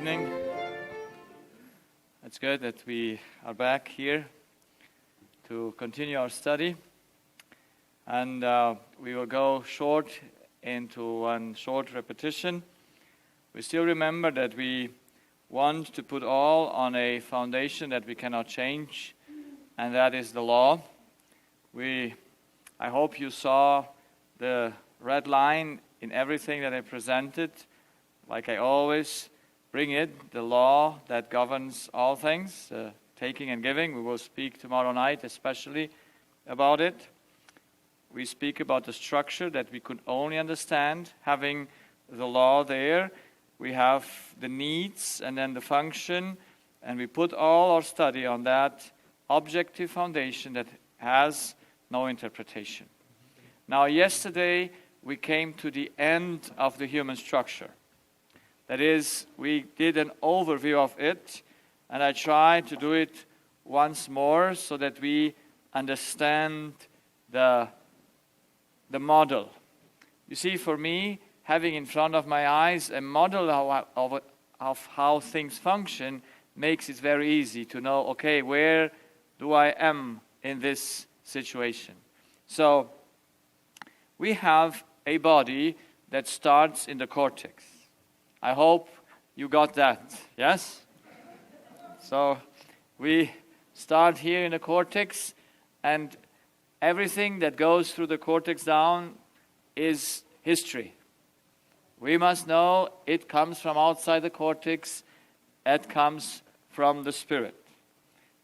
evening. It's good that we are back here to continue our study. And we will go short into one short repetition. We still remember that we want to put all on a foundation that we cannot change, and that is the law. I hope you saw the red line in everything that I presented. Like I always bring it, the law that governs all things, taking and giving. We will speak tomorrow night especially about it. We speak about the structure that we could only understand having the law there. We have the needs and then the function, and we put all our study on that objective foundation that has no interpretation. Now, yesterday we came to the end of the human structure. That is, we did an overview of it, and I tried to do it once more so that we understand the model. You see, for me, having in front of my eyes a model of how things function makes it very easy to know, okay, where do I am in this situation? So, we have a body that starts in the cortex. I hope you got that, yes? So, we start here in the cortex, and everything that goes through the cortex down is history. We must know it comes from outside the cortex, it comes from the spirit.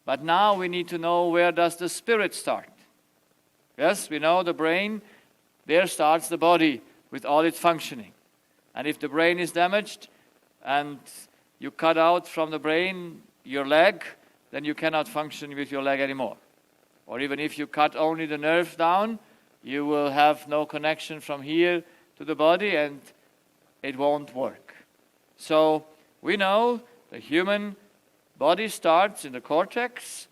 But now we need to know, where does the spirit start? Yes, we know the brain, there starts the body with all its functioning. And if the brain is damaged and you cut out from the brain your leg, then you cannot function with your leg anymore. Or even if you cut only the nerve down, you will have no connection from here to the body and it won't work. So we know the human body starts in the cortex,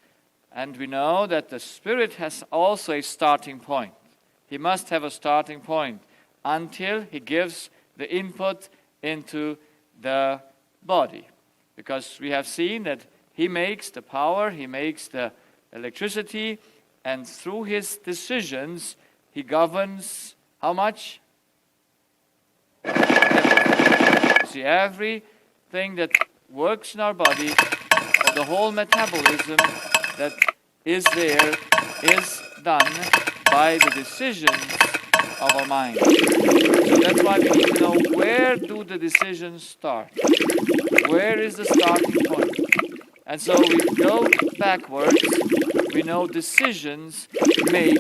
and we know that the spirit has also a starting point. He must have a starting point until he gives the input into the body. Because we have seen that he makes the power, he makes the electricity, and through his decisions, he governs how much? See, everything that works in our body, the whole metabolism that is there, is done by the decisions of our mind. So that's why we need to know, where do the decisions start? Where is the starting point? And so we go backwards. We know decisions make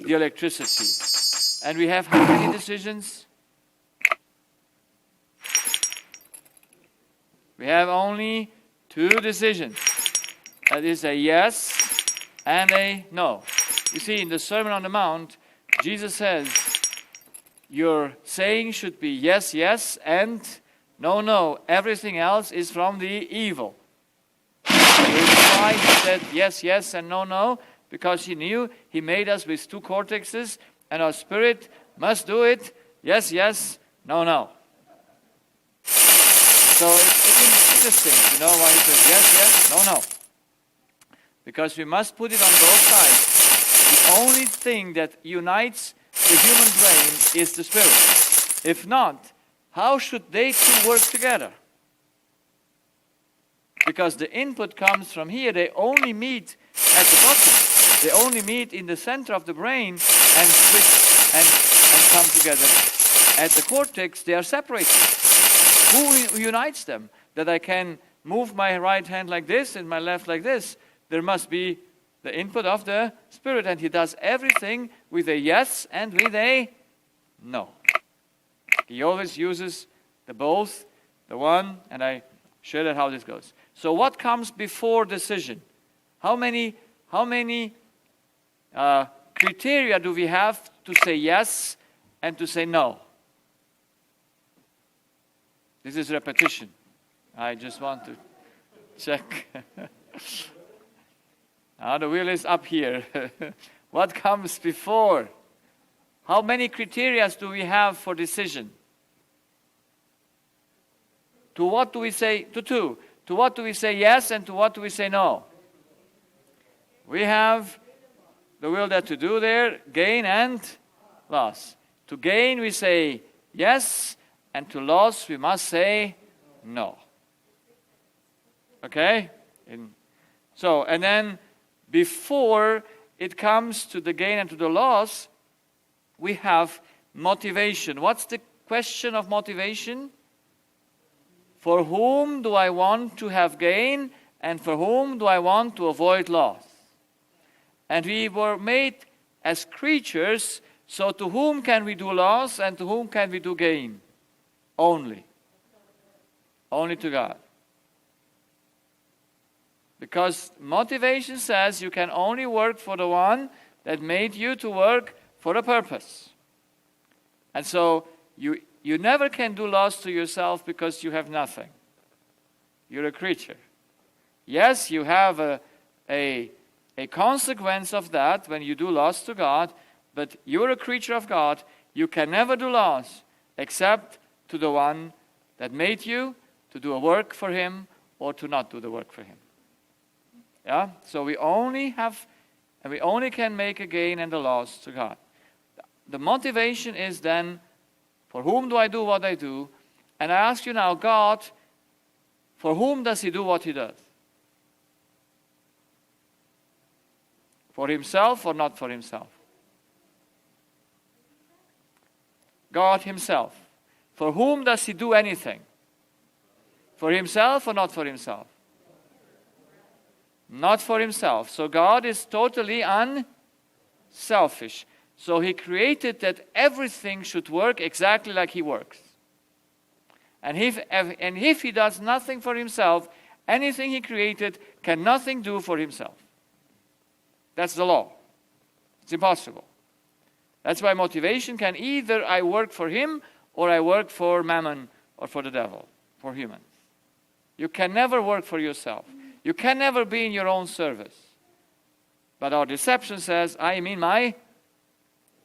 the electricity. And we have how many decisions? We have only 2 decisions. That is a yes and a no. You see, in the Sermon on the Mount, Jesus says, your saying should be yes, yes, and no, no. Everything else is from the evil. Why he said yes, yes, and no, no? Because he knew he made us with 2 cortexes, and our spirit must do it yes, yes, no, no. So it's interesting, you know, why he says yes, yes, no, no. Because we must put it on both sides. The only thing that unites the human brain is the spirit. If not, how should they 2 work together? Because the input comes from here, they only meet at the bottom. They only meet in the center of the brain and switch and come together. At the cortex, they are separated. Who unites them? That I can move my right hand like this and my left like this. There must be the input of the spirit, and he does everything with a yes and with a no. He always uses the both, the one, and I showed you how this goes. So what comes before decision? How many criteria do we have to say yes and to say no? This is repetition. I just want to check. Now the wheel is up here. What comes before? How many criteria do we have for decision? To what do we say? To two. To what do we say yes and to what do we say no? We have the will that to do there, gain and loss. To gain we say yes, and to loss we must say no. Okay? And then before it comes to the gain and to the loss, we have motivation. What's the question of motivation? For whom do I want to have gain, and for whom do I want to avoid loss? And we were made as creatures, so to whom can we do loss and to whom can we do gain? Only. Only to God. Because motivation says you can only work for the one that made you to work for a purpose. And so you never can do loss to yourself because you have nothing. You're a creature. Yes, you have a consequence of that when you do loss to God, but you're a creature of God. You can never do loss except to the one that made you to do a work for him or to not do the work for him. Yeah? So we only can make a gain and a loss to God. The motivation is then, for whom do I do what I do? And I ask you now, God, for whom does he do what he does? For himself or not for himself? God himself. For whom does he do anything? For himself or not for himself? Not for himself. So God is totally unselfish. So he created that everything should work exactly like he works. And if he does nothing for himself, anything he created can nothing do for himself. That's the law. It's impossible. That's why motivation can either I work for him or I work for mammon or for the devil, for humans. You can never work for yourself. You can never be in your own service. But our deception says, I am in my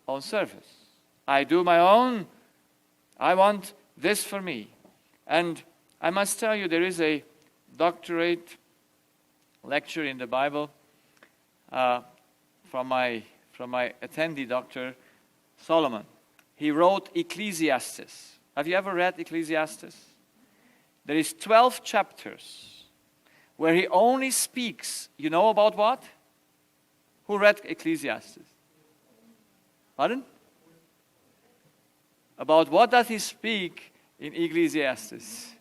own service. I do my own. I want this for me. And I must tell you, there is a doctorate lecture in the Bible from my attendee, Dr. Solomon. He wrote Ecclesiastes. Have you ever read Ecclesiastes? There is 12 chapters where he only speaks, you know about what? Who read Ecclesiastes? Pardon? About what does he speak in Ecclesiastes?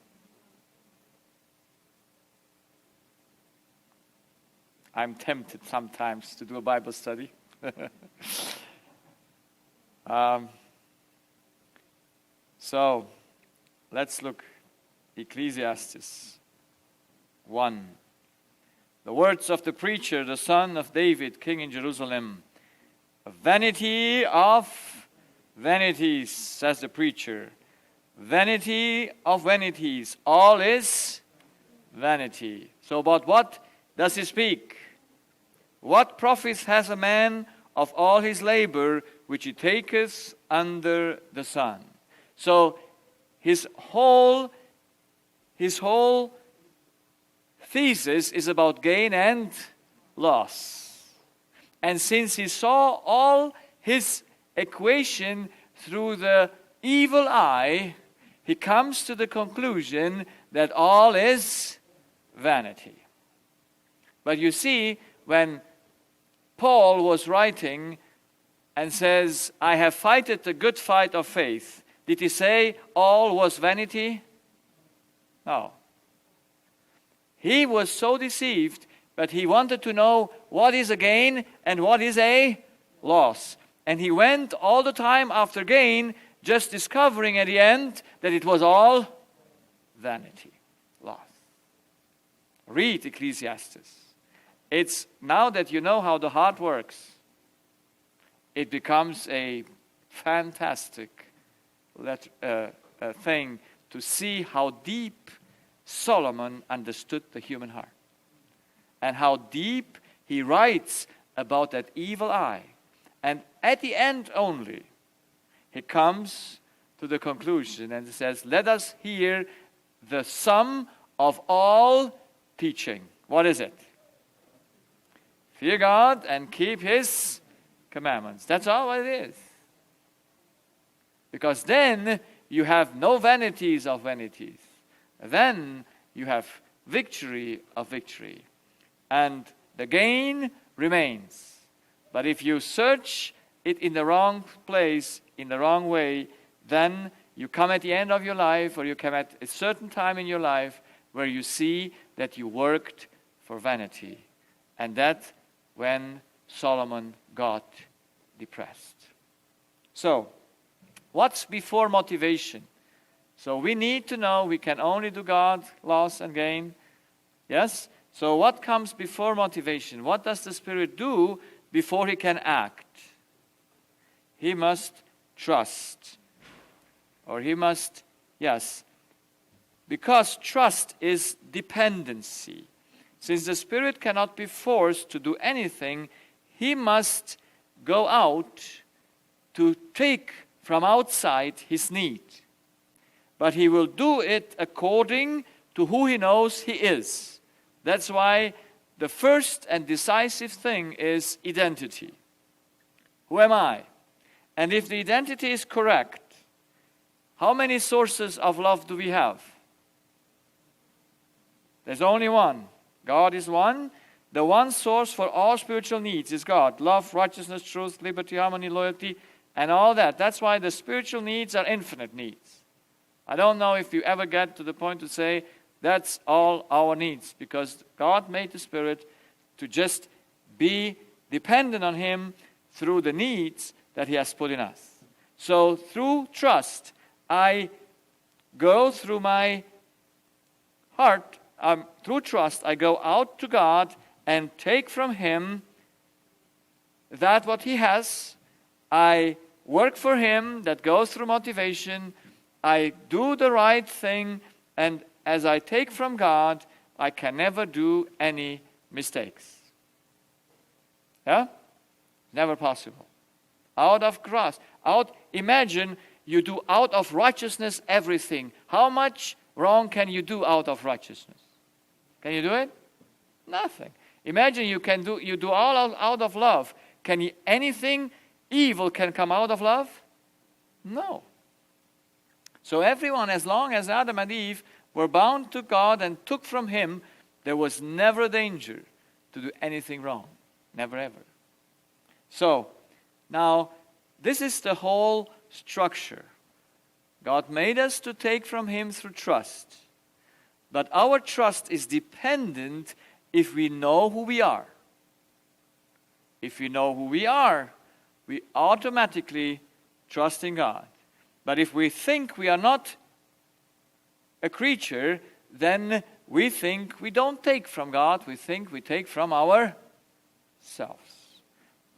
I'm tempted sometimes to do a Bible study. So, let's look Ecclesiastes 1. The words of the preacher, the son of David, king in Jerusalem. Vanity of vanities, says the preacher. Vanity of vanities. All is vanity. So about what does he speak? What profit has a man of all his labor which he taketh under the sun? So his whole thesis is about gain and loss. And since he saw all his equation through the evil eye, he comes to the conclusion that all is vanity. But you see, when Paul was writing and says, I have fighted the good fight of faith, did he say all was vanity? No. He was so deceived, but he wanted to know what is a gain and what is a loss. And he went all the time after gain, just discovering at the end that it was all vanity, loss. Read Ecclesiastes. It's now that you know how the heart works, it becomes a fantastic thing to see how deep Solomon understood the human heart. And how deep he writes about that evil eye. And at the end only, he comes to the conclusion and says, let us hear the sum of all teaching. What is it? Fear God and keep His commandments. That's all it is. Because then you have no vanities of vanities. Then you have victory of victory. And the gain remains. But if you search it in the wrong place, in the wrong way, then you come at the end of your life, or you come at a certain time in your life where you see that you worked for vanity. And that's when Solomon got depressed. So, what's before motivation? So we need to know we can only do God, loss and gain. Yes? So what comes before motivation? What does the Spirit do before He can act? He must trust. Or He must, yes. Because trust is dependency. Since the Spirit cannot be forced to do anything, He must go out to take from outside His need. But He will do it according to who He knows He is. That's why the first and decisive thing is identity. Who am I? And if the identity is correct, how many sources of love do we have? There's only one. God is one. The one source for all spiritual needs is God. Love, righteousness, truth, liberty, harmony, loyalty, and all that. That's why the spiritual needs are infinite needs. I don't know if you ever get to the point to say, that's all our needs. Because God made the Spirit to just be dependent on Him through the needs that He has put in us. So through trust, I go through my heart. Through trust, I go out to God and take from Him that what He has. I work for Him. That goes through motivation. I do the right thing, and as I take from God, I can never do any mistakes. Yeah? Never possible. Out of grace. Imagine you do out of righteousness everything. How much wrong can you do out of righteousness? Can you do it? Nothing. Imagine you do all out of love. Anything evil can come out of love? No. So everyone, as long as Adam and Eve were bound to God and took from Him, there was never danger to do anything wrong. Never ever. So, now, this is the whole structure. God made us to take from Him through trust. But our trust is dependent if we know who we are. If we know who we are, we automatically trust in God. But if we think we are not a creature, then we think we don't take from God, we think we take from ourselves.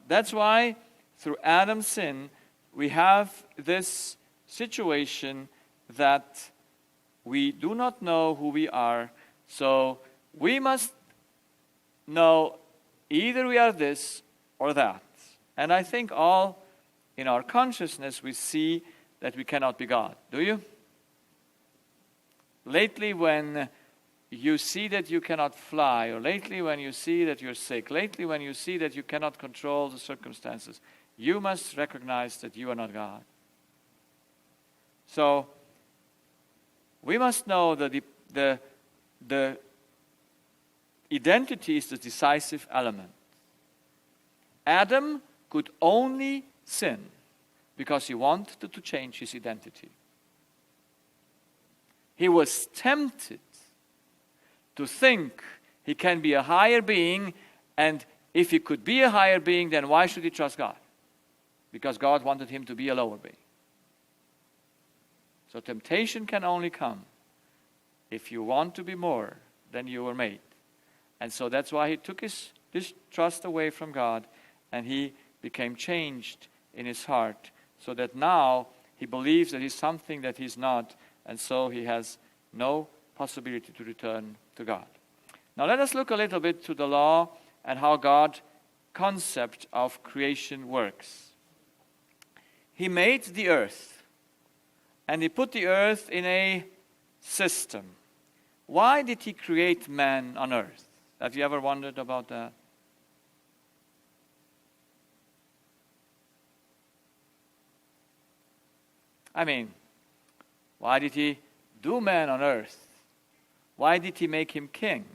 That's why through Adam's sin, we have this situation that we do not know who we are. So we must know either we are this or that. And I think all in our consciousness we see that we cannot be God. Do you? Lately, when you see that you cannot fly, or lately when you see that you're sick, lately when you see that you cannot control the circumstances, you must recognize that you are not God. So, we must know that the identity is the decisive element. Adam could only sin because he wanted to change his identity. He was tempted to think he can be a higher being, and if he could be a higher being, then why should he trust God? Because God wanted him to be a lower being. So temptation can only come if you want to be more than you were made. And so that's why he took this trust away from God, and he became changed in his heart, so that now he believes that he's something that he's not, and so he has no possibility to return to God. Now let us look a little bit to the law and how God's concept of creation works. He made the earth, and he put the earth in a system. Why did he create man on earth? Have you ever wondered about that? I mean, why did he do man on earth? Why did he make him king?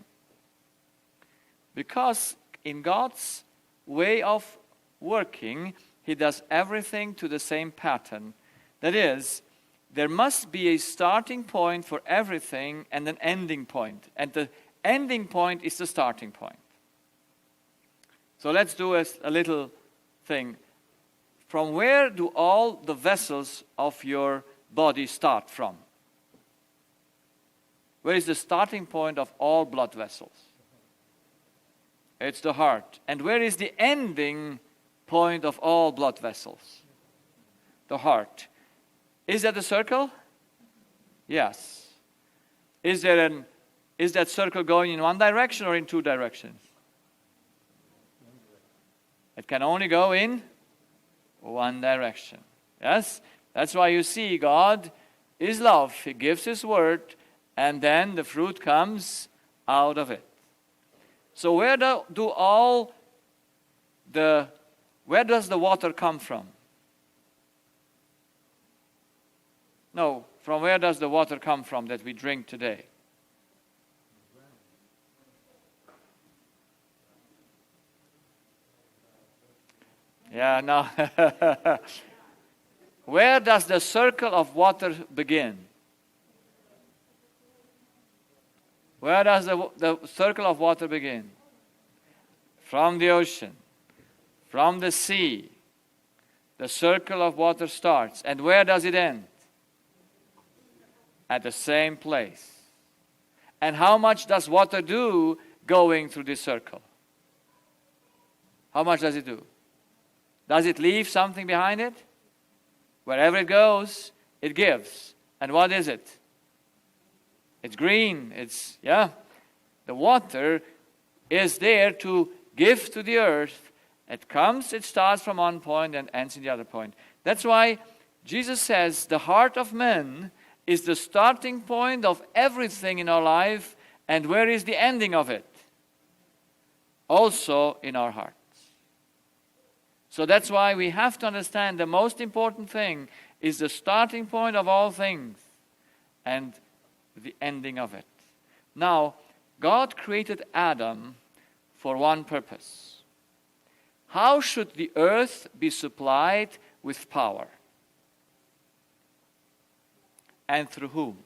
Because in God's way of working, he does everything to the same pattern. That is, there must be a starting point for everything and an ending point. And the ending point is the starting point. So let's do a little thing. From where do all the vessels of your body start from? Where is the starting point of all blood vessels? It's the heart. And where is the ending point of all blood vessels? The heart. Is that a circle? Yes. Is that circle going in one direction or in two directions? It can only go in one direction. Yes? That's why you see God is love. He gives His word, and then the fruit comes out of it. So where does the water come from? No, from where does the water come from that we drink today? Yeah, no. Where does the circle of water begin? Where does the circle of water begin? From the ocean, from the sea. The circle of water starts. And where does it end? At the same place. And how much does water do going through this circle? How much does it do? Does it leave something behind it? Wherever it goes, it gives. And what is it? It's green. The water is there to give to the earth. It comes, it starts from one point and ends in the other point. That's why Jesus says the heart of man is the starting point of everything in our life, and where is the ending of it? Also in our hearts. So that's why we have to understand the most important thing is the starting point of all things and the ending of it. Now, God created Adam for one purpose. How should the earth be supplied with power? And through whom?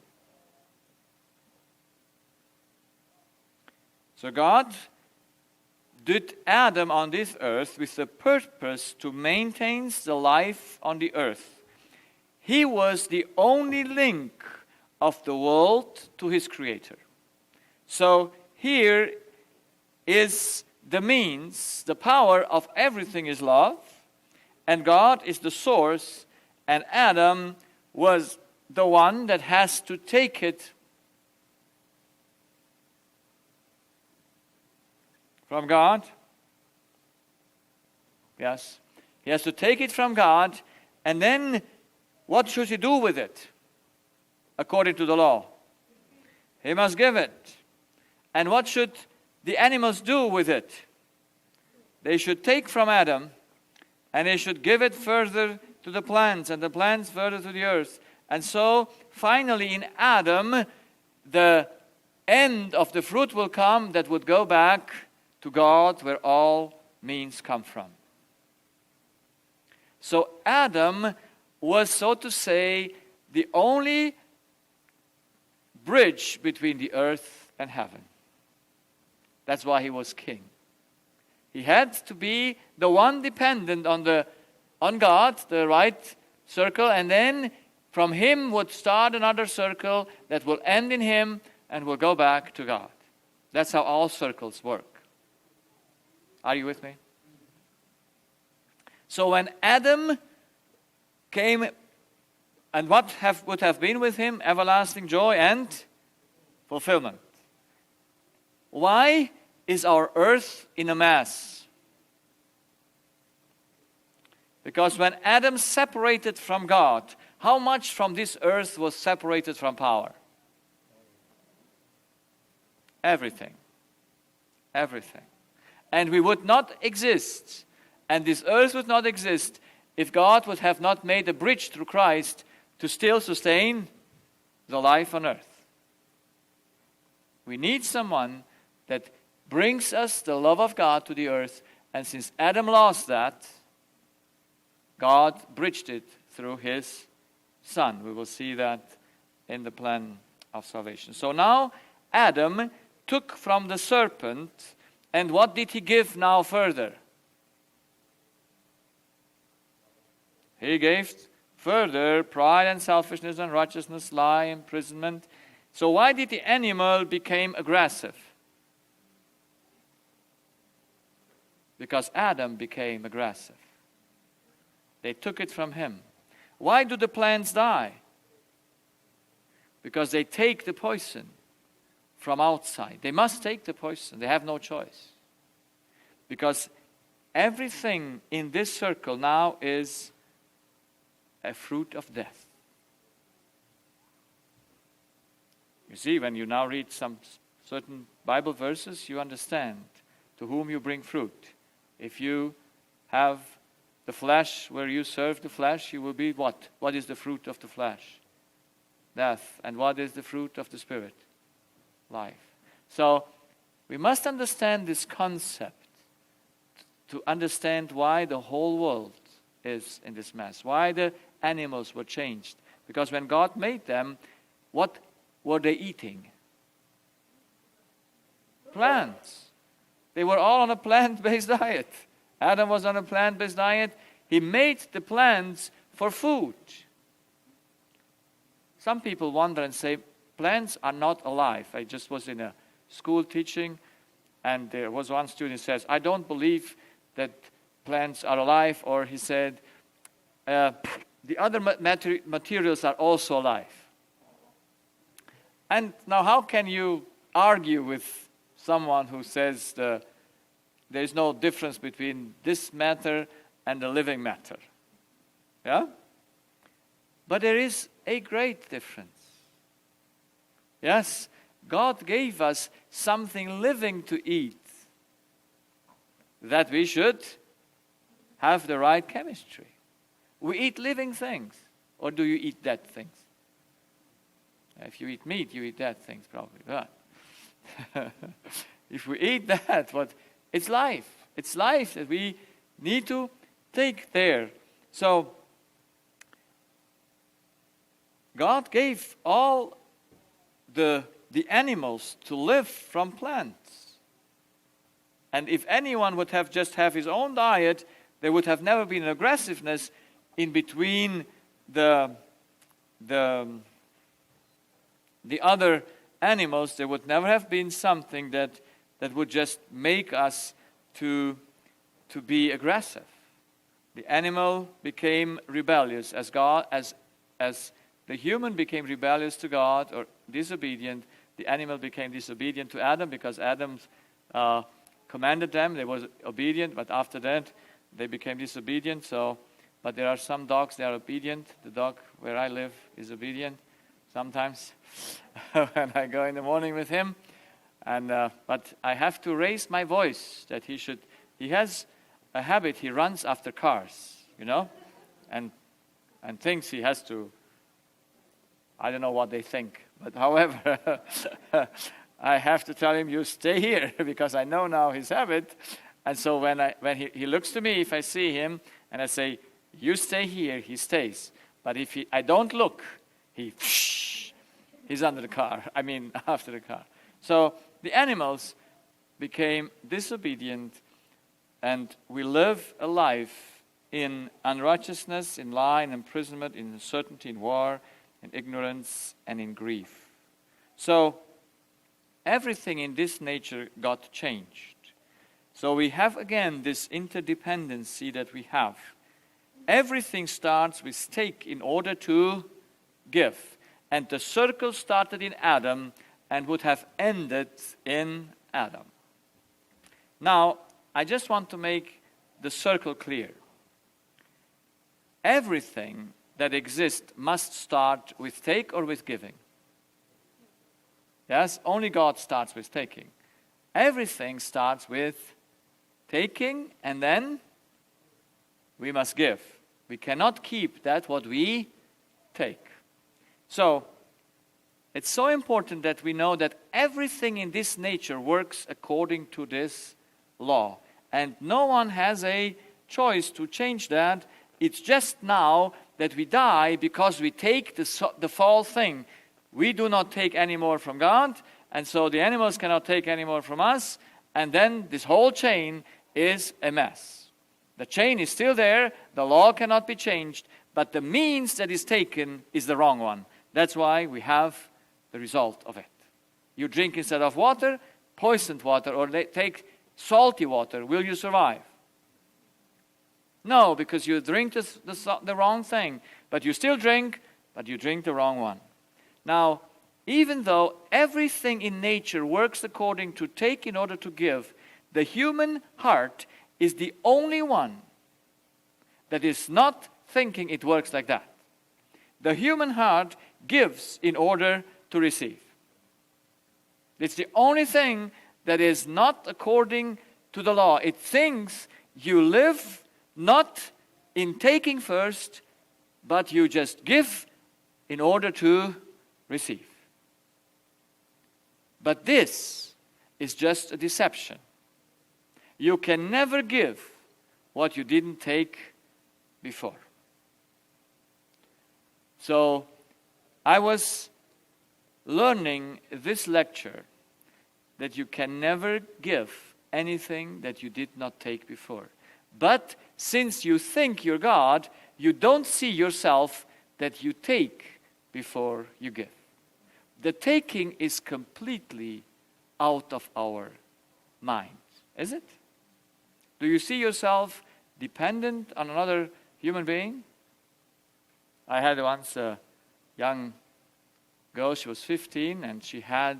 So God did Adam on this earth with the purpose to maintain the life on the earth. He was the only link of the world to his Creator. So here is the means, the power of everything is love, and God is the source, and Adam was the one that has to take it from God. Yes. He has to take it from God, and then what should he do with it? According to the law, he must give it. And what should the animals do with it? They should take from Adam, and they should give it further to the plants, and the plants further to the earth. And so, finally, in Adam, the end of the fruit will come that would go back to God, where all means come from. So Adam was, so to say, the only bridge between the earth and heaven. That's why he was king. He had to be the one dependent on God, the right circle, and then from him would start another circle that will end in him and will go back to God. That's how all circles work. Are you with me? So when Adam came, and what would have been with him? Everlasting joy and fulfillment. Why is our earth in a mess? Because when Adam separated from God, how much from this earth was separated from power? Everything. Everything. And we would not exist, and this earth would not exist, if God would have not made a bridge through Christ to still sustain the life on earth. We need someone that brings us the love of God to the earth, and since Adam lost that, God bridged it through his Son. We will see that in the plan of salvation. So now Adam took from the serpent, and what did he give now further? He gave further pride and selfishness and righteousness, lie, imprisonment. So why did the animal become aggressive? Because Adam became aggressive. They took it from him. Why do the plants die? Because they take the poison from outside. They must take the poison. They have no choice. Because everything in this circle now is a fruit of death. You see, when you now read some certain Bible verses, you understand to whom you bring fruit. If you have the flesh where you serve the flesh, you will be what? What is the fruit of the flesh? Death. And what is the fruit of the Spirit? Life. So we must understand this concept to understand why the whole world is in this mess. Why the animals were changed. Because when God made them, what were they eating? Plants. They were all on a plant-based diet. Adam was on a plant-based diet. He made the plants for food. Some people wonder and say, plants are not alive. I just was in a school teaching, and there was one student who says, I don't believe that plants are alive, or he said, the other materials are also alive. And now how can you argue with someone who says there is no difference between this matter and the living matter? Yeah? But there is a great difference. Yes, God gave us something living to eat, that we should have the right chemistry. We eat living things, or do you eat dead things? If you eat meat, you eat dead things probably. But if we eat that, it's life. It's life that we need to take there. So God gave all the animals to live from plants. And if anyone would have just have his own diet, there would have never been an aggressiveness in between the other animals. There would never have been something that would just make us to be aggressive. The animal became rebellious as the human became rebellious to God or disobedient. The animal became disobedient to Adam because Adam commanded them. They were obedient, but after that they became disobedient. But there are some dogs that are obedient. The dog where I live is obedient sometimes when I go in the morning with him. But I have to raise my voice that he has a habit, he runs after cars, and thinks he has to, I don't know what they think, but however, I have to tell him, you stay here, because I know now his habit. And so when he looks to me, if I see him, and I say, you stay here, he stays. But if I don't look, he's under the car, after the car. So the animals became disobedient, and we live a life in unrighteousness, in lie, in imprisonment, in uncertainty, in war, in ignorance, and in grief. So everything in this nature got changed. So we have again this interdependency that we have. Everything starts with take in order to give. And the circle started in Adam and would have ended in Adam. Now, I just want to make the circle clear. Everything that exists must start with take or with giving. Yes, only God starts with taking. Everything starts with taking, and then we must give. We cannot keep that what we take. So, it's so important that we know that everything in this nature works according to this law. And no one has a choice to change that. It's just now that we die because we take the false thing. We do not take any more from God, and so the animals cannot take any more from us, and then this whole chain is a mess. The chain is still there, the law cannot be changed, but the means that is taken is the wrong one. That's why we have the result of it. You drink instead of water, poisoned water, or take salty water. Will you survive? No, because you drink the wrong thing. But you still drink, but you drink the wrong one. Now, even though everything in nature works according to take in order to give, the human heart is the only one that is not thinking it works like that. The human heart gives in order to receive. It's the only thing that is not according to the law. It thinks you live not in taking first, but you just give in order to receive. But this is just a deception. You can never give what you didn't take before. So, I was learning this lecture that you can never give anything that you did not take before. But since you think you're God, you don't see yourself that you take before you give. The taking is completely out of our mind, is it? Do you see yourself dependent on another human being? I had once a young girl, she was 15, and she had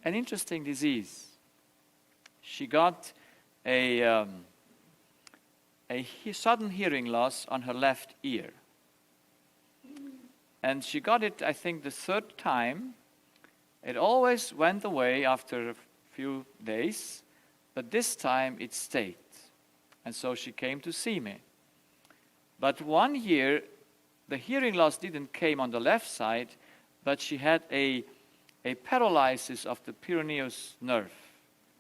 an interesting disease. She got a sudden hearing loss on her left ear. And she got it, I think, the third time. It always went away after a few days, but this time it stayed. And so she came to see me. But 1 year, the hearing loss didn't come on the left side, but she had a paralysis of the peroneus nerve.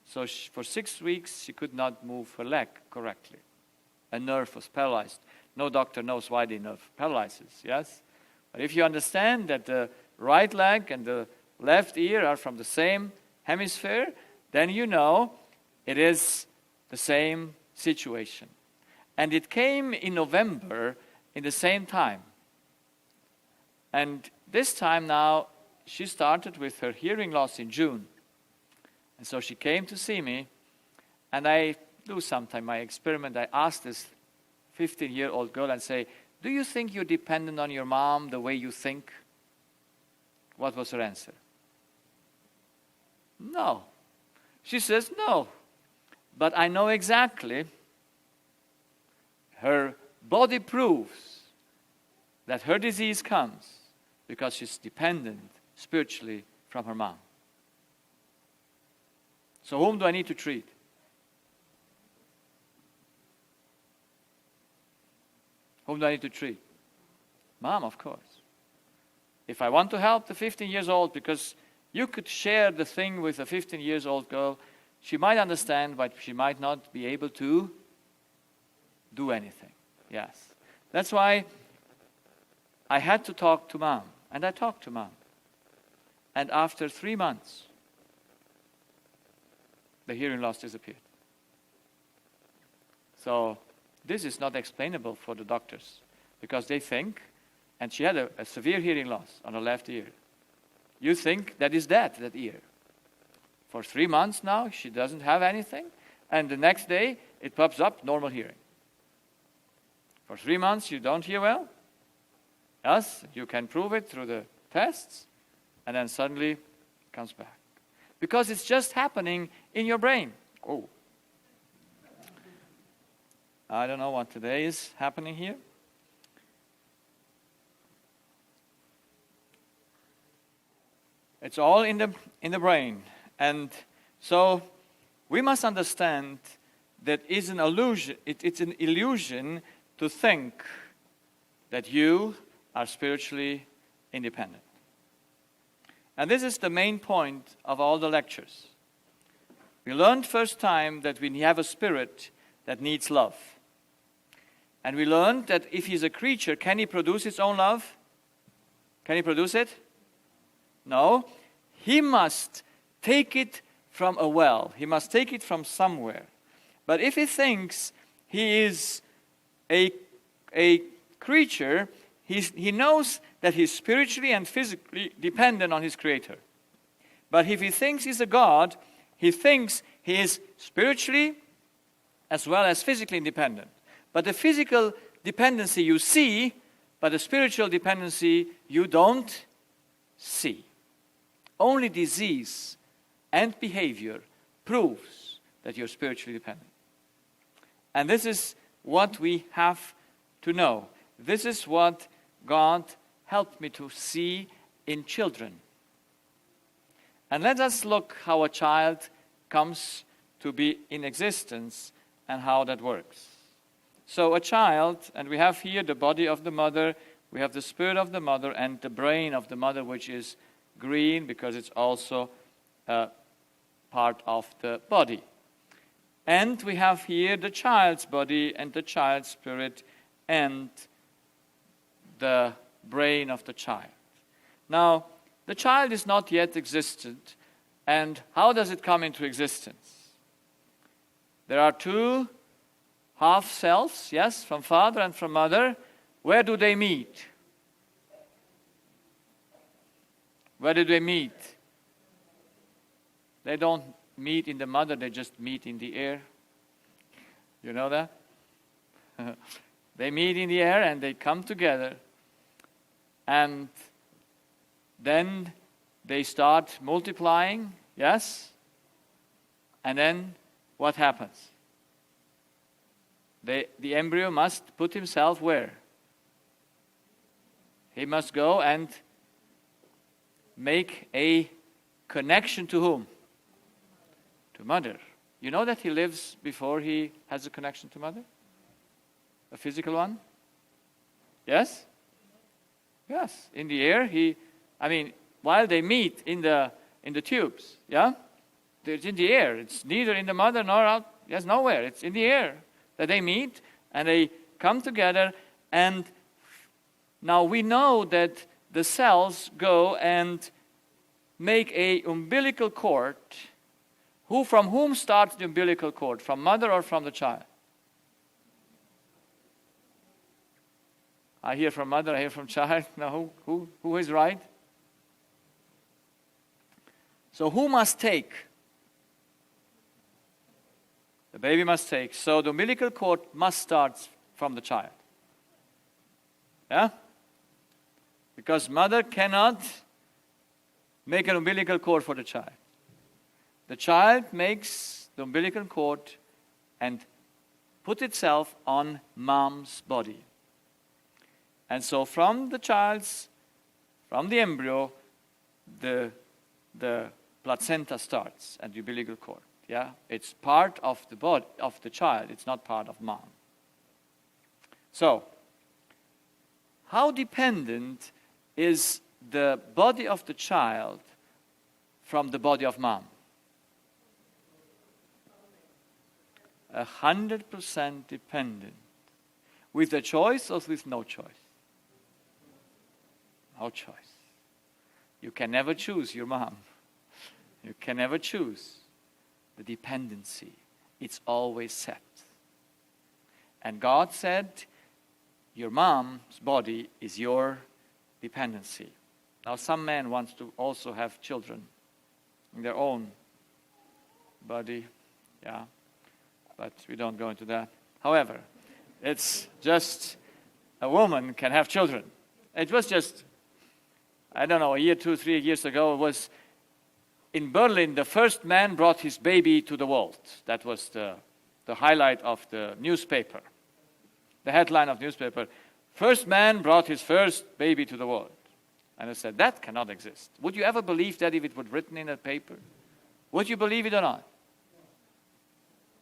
So for 6 weeks, she could not move her leg correctly. A nerve was paralyzed. No doctor knows why the nerve paralyzes, yes? But if you understand that the right leg and the left ear are from the same hemisphere, then you know it is the same situation. And it came in November in the same time. And this time now, she started with her hearing loss in June. And so she came to see me, and I do sometimes my experiment. I asked this 15-year-old girl and say, do you think you're dependent on your mom the way you think? What was her answer? No. She says, no. But I know exactly. Her body proves that her disease comes because she's dependent spiritually from her mom. So whom do I need to treat? Whom do I need to treat? Mom, of course. If I want to help the 15 years old, because you could share the thing with a 15 years old girl, she might understand, but she might not be able to do anything. Yes. That's why I had to talk to Mom. And I talked to Mom. And after 3 months, the hearing loss disappeared. So this is not explainable for the doctors, because they think, and she had a severe hearing loss on her left ear. You think that is dead, that ear. For 3 months now, she doesn't have anything, and the next day, it pops up, normal hearing. For 3 months, you don't hear well. Yes, you can prove it through the tests, and then suddenly it comes back. Because it's just happening in your brain. Oh. I don't know what today is happening here. It's all in the brain. And so we must understand that it's an illusion to think that you are spiritually independent. And this is the main point of all the lectures. We learned first time that we have a spirit that needs love. And we learned that if he's a creature, can he produce his own love? Can he produce it? No. He must take it from a well. He must take it from somewhere. But if he thinks he is a creature, he knows that he's spiritually and physically dependent on his Creator. But if he thinks he's a God, he thinks he is spiritually as well as physically independent. But the physical dependency you see, but the spiritual dependency you don't see. Only disease and behavior proves that you're spiritually dependent. And this is what we have to know. This is what God helped me to see in children. And let us look how a child comes to be in existence and how that works. So a child, and we have here the body of the mother, we have the spirit of the mother and the brain of the mother, which is green because it's also a part of the body. And we have here the child's body and the child's spirit and the brain of the child. Now, the child is not yet existent. And how does it come into existence? There are two half selves, yes, from father and from mother. Where do they meet? Where do they meet? They don't meet in the mother, they just meet in the air. You know that? They meet in the air and they come together. And then they start multiplying, yes? And then what happens? The embryo must put himself where? He must go and make a connection to whom? To mother. You know that he lives before he has a connection to mother? A physical one? Yes? Yes. In the air, while they meet in the tubes, yeah? It's in the air. It's neither in the mother nor out. Yes, nowhere. It's in the air that they meet and they come together. And now we know that the cells go and make a umbilical cord. From whom starts the umbilical cord? From mother or from the child? I hear from mother, I hear from child. Now, who is right? So who must take? The baby must take. So the umbilical cord must start from the child. Yeah? Because mother cannot make an umbilical cord for the child. The child makes the umbilical cord and put itself on mom's body. And so from the embryo, the placenta starts and the umbilical cord. Yeah, it's part of the body of the child. It's not part of mom. So, how dependent is the body of the child from the body of mom? 100% dependent. With a choice or with no choice? No choice. You can never choose your mom. You can never choose the dependency. It's always set. And God said, your mom's body is your dependency. Now some men want to also have children in their own body. Yeah. But we don't go into that. However, it's just a woman can have children. It was just, I don't know, a year, 2, 3 years ago, it was in Berlin, the first man brought his baby to the world. That was the highlight of the newspaper. The headline of the newspaper, first man brought his first baby to the world. And I said, that cannot exist. Would you ever believe that if it were written in a paper? Would you believe it or not?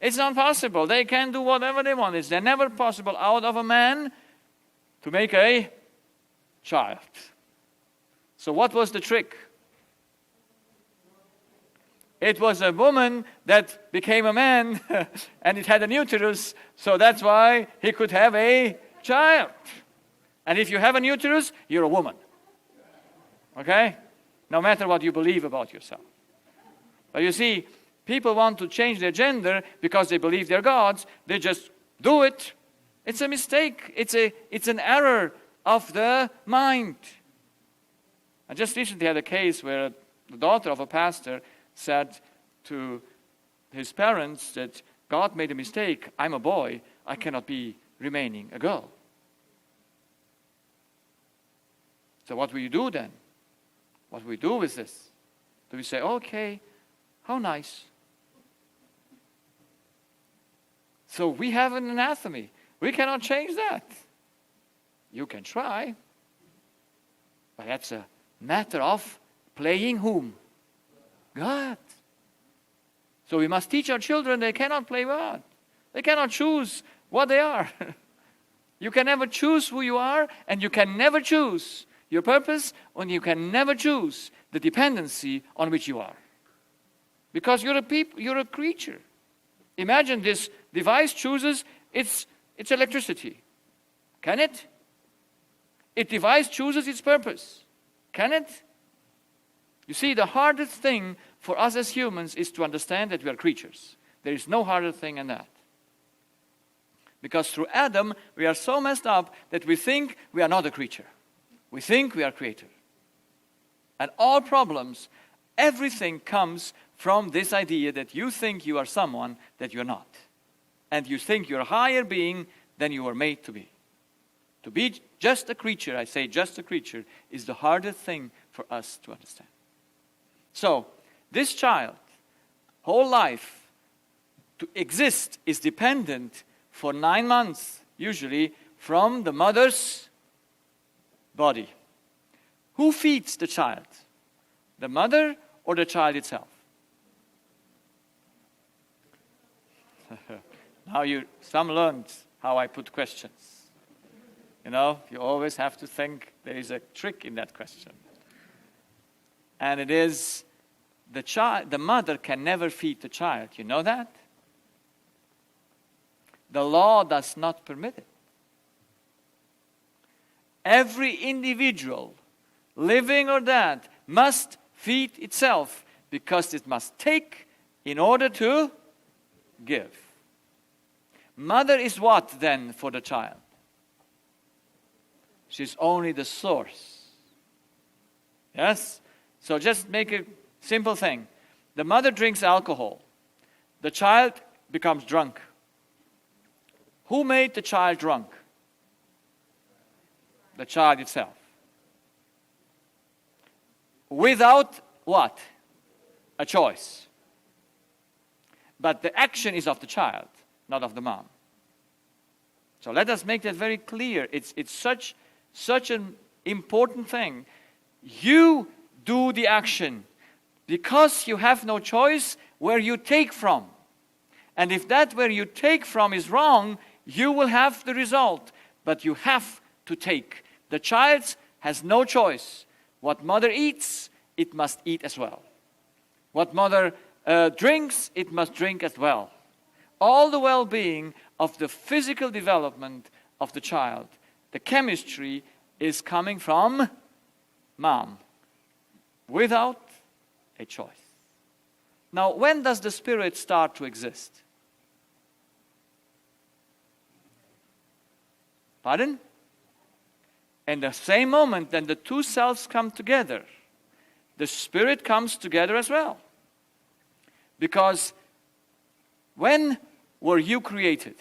It's not possible. They can do whatever they want. It's never possible out of a man to make a child. So what was the trick? It was a woman that became a man and it had an uterus, so that's why he could have a child. And if you have an uterus, you're a woman. Okay? No matter what you believe about yourself. But you see, people want to change their gender because they believe they're gods. They just do it. It's a mistake. It's an error of the mind. I just recently had a case where the daughter of a pastor said to his parents that God made a mistake. I'm a boy. I cannot be remaining a girl. So what will you do then? What will we do with this? Do we say, okay, how nice? So we have an anatomy. We cannot change that. You can try. But that's a matter of playing whom? God. So we must teach our children they cannot play God. They cannot choose what they are. You can never choose who you are, and you can never choose your purpose, and you can never choose the dependency on which you are. Because you're a creature. Imagine this device chooses its electricity. Can it? Its device chooses its purpose. Can it? You see, the hardest thing for us as humans is to understand that we are creatures. There is no harder thing than that. Because through Adam, we are so messed up that we think we are not a creature. We think we are creator. And all problems, everything comes from this idea that you think you are someone that you're not. And you think you're a higher being than you were made to be. To be just a creature, I say just a creature, is the hardest thing for us to understand. So, this child, whole life, to exist is dependent for 9 months, usually, from the mother's body. Who feeds the child? The mother or the child itself? Now some learned how I put questions. You know, you always have to think there is a trick in that question. And it is the mother can never feed the child. You know that? The law does not permit it. Every individual, living or dead, must feed itself because it must take in order to give. Mother is what then for the child? She's only the source. Yes? So just make a simple thing. The mother drinks alcohol. The child becomes drunk. Who made the child drunk? The child itself. Without what? A choice. But the action is of the child, not of the mom. So let us make that very clear. It's such an important thing. You do the action because you have no choice where you take from. And if that where you take from is wrong, you will have the result. But you have to take. The child has no choice. What mother eats, it must eat as well. What mother drinks, it must drink as well. All the well-being of the physical development of the child, the chemistry is coming from mom, without a choice. Now, when does the spirit start to exist? Pardon? In the same moment then the two selves come together, the spirit comes together as well. Because when were you created?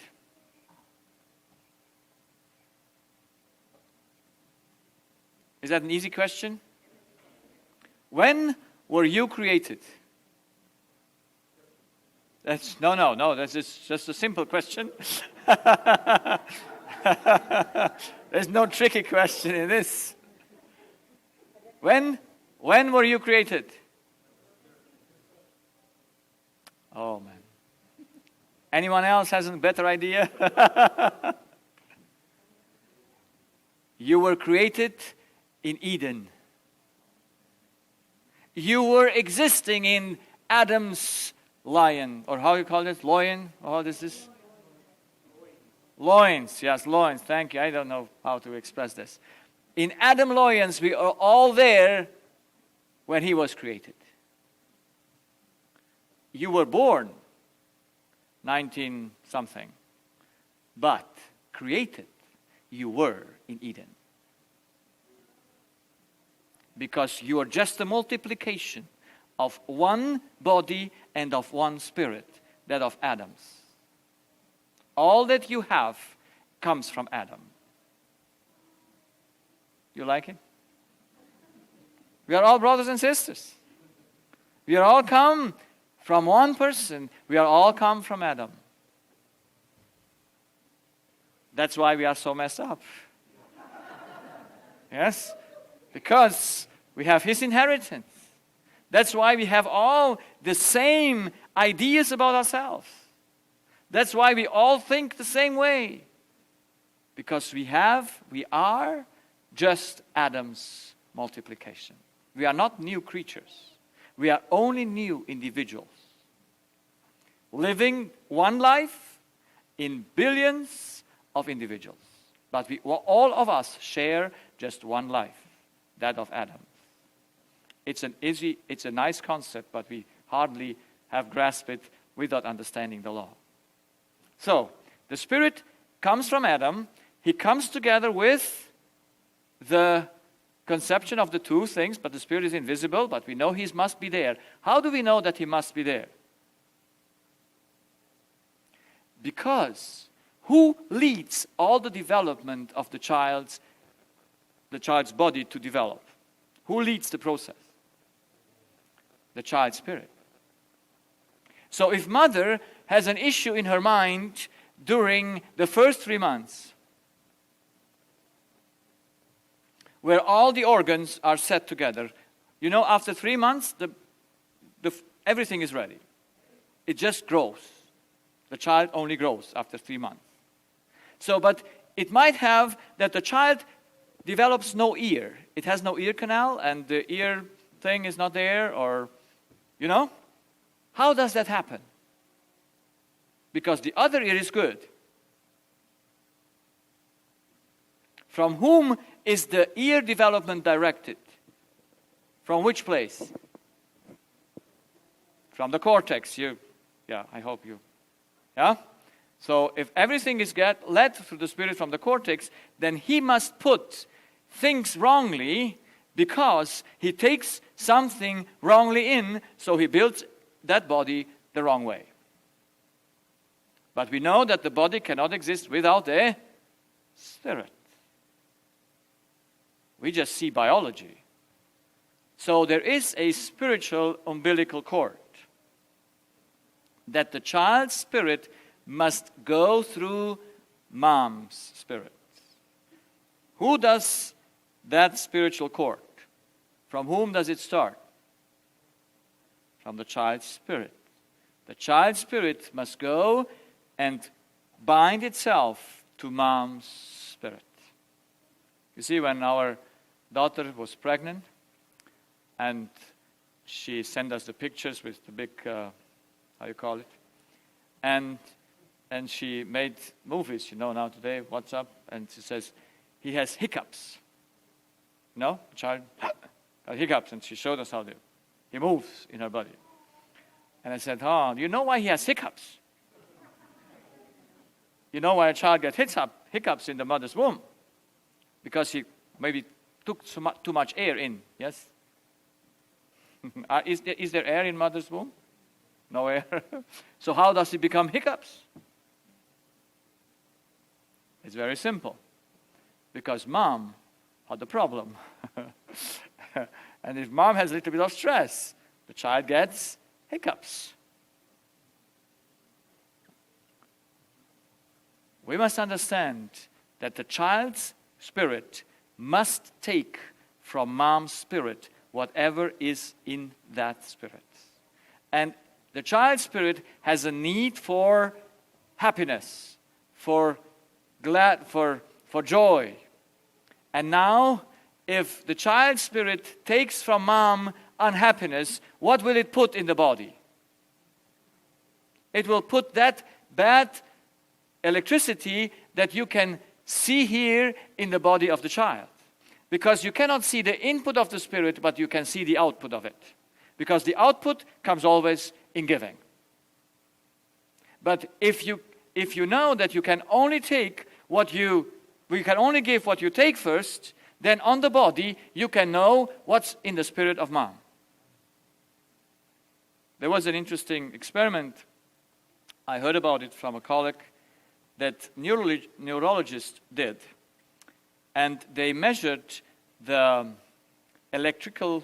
Is that an easy question? When were you created? No, that's just a simple question. There's no tricky question in this. When were you created? Oh, man. Anyone else has a better idea? You were created in Eden. You were existing in Adam's lion, or how you call it? Loin? Oh, this is? Loins. Yes, loins. Thank you. I don't know how to express this. In Adam's loins, we are all there when he was created. You were born 19-something, but created you were in Eden. Because you are just a multiplication of one body and of one spirit, that of Adam's. All that you have comes from Adam. You like it? We are all brothers and sisters. We are all come from one person. We are all come from Adam. That's why we are so messed up. Yes? Because we have his inheritance. That's why we have all the same ideas about ourselves. That's why we all think the same way. Because we are just Adam's multiplication. We are not new creatures. We are only new individuals. Living one life in billions of individuals. But all of us share just one life, that of Adam. It's a nice concept, but we hardly have grasped it without understanding the law. So, the Spirit comes from Adam. He comes together with the conception of the two things, but the Spirit is invisible, but we know he must be there. How do we know that he must be there? Because who leads all the development of the child's body to develop? Who leads the process? The child's spirit. So if mother has an issue in her mind during the first 3 months, where all the organs are set together, after 3 months, everything is ready. It just grows. The child only grows after 3 months. So, but it might have that the child develops no ear. It has no ear canal, and the ear thing is not there, or, How does that happen? Because the other ear is good. From whom is the ear development directed? From which place? From the cortex. I hope you. Yeah? So if everything is led through the Spirit from the cortex, then he must put things wrongly because he takes something wrongly in, so he builds that body the wrong way. But we know that the body cannot exist without a spirit. We just see biology. So there is a spiritual umbilical cord that the child's spirit must go through mom's spirit. Who does that spiritual cord? From whom does it start? From the child's spirit. The child's spirit must go and bind itself to mom's spirit. You see, when our daughter was pregnant, and she sent us the pictures with the big, how you call it, and she made movies, now today, WhatsApp, and she says, he has hiccups. The child got hiccups, and she showed us how he moves in her body. And I said, do you know why he has hiccups? You know why a child gets hiccups in the mother's womb? Because he maybe took too much air in, yes? Is there air in mother's womb? No air. So how does it become hiccups? It's very simple. Because mom had the problem. And if mom has a little bit of stress, the child gets hiccups. We must understand that the child's spirit must take from mom's spirit, whatever is in that spirit. And the child's spirit has a need for happiness, for joy. And now, if the child's spirit takes from mom unhappiness, what will it put in the body? It will put that bad electricity that you can see here in the body of the child. Because you cannot see the input of the spirit, but you can see the output of it. Because the output comes always in giving. But if you know that you can only take we can only give what you take first, then on the body you can know what's in the spirit of mom. There was an interesting experiment. I heard about it from a colleague that neurologists did. And they measured the electrical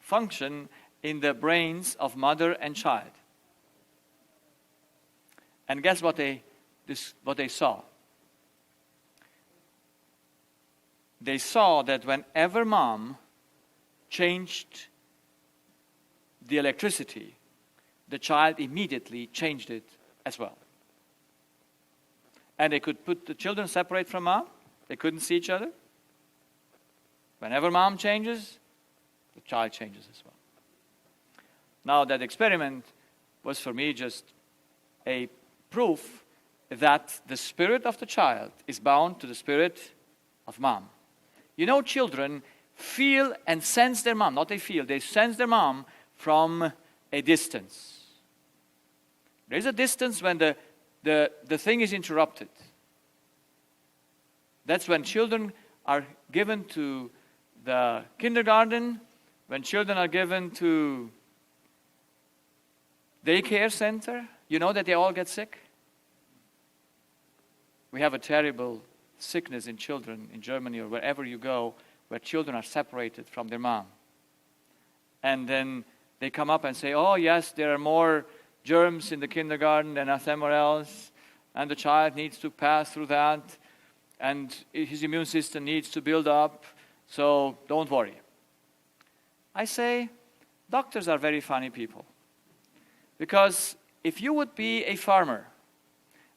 function in the brains of mother and child. And guess what they saw? They saw that whenever mom changed the electricity, the child immediately changed it as well. And they could put the children separate from mom. They couldn't see each other. Whenever mom changes, the child changes as well. Now that experiment was for me just a proof that the spirit of the child is bound to the spirit of mom. You know, children feel and sense their mom. Not they feel, they sense their mom from a distance. There is a distance when the thing is interrupted. That's when children are given to the kindergarten, when children are given to daycare center. You know that they all get sick? We have a terrible sickness in children in Germany or wherever you go, where children are separated from their mom. And then they come up and say, oh yes, there are more germs in the kindergarten than somewhere else, and the child needs to pass through that, and his immune system needs to build up, so don't worry. I say, doctors are very funny people. Because if you would be a farmer,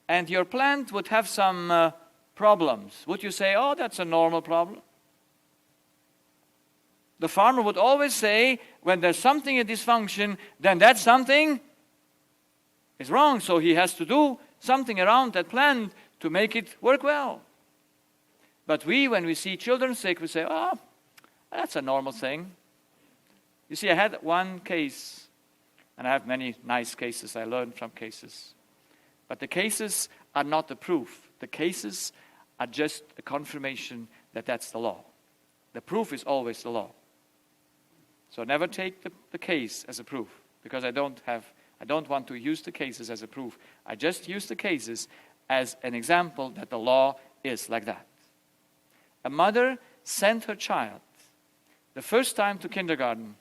and your plant would have some problems, would you say, oh, that's a normal problem? The farmer would always say, when there's something in dysfunction, then that something is wrong, so he has to do something around that plant to make it work well. But when we see children sick, we say, oh, that's a normal thing. You see, I had one case, and I have many nice cases. I learned from cases. But the cases are not the proof. The cases are just a confirmation that that's the law. The proof is always the law. So never take the case as a proof, because I don't want to use the cases as a proof. I just use the cases as an example that the law is like that. A mother sent her child the first time to kindergarten,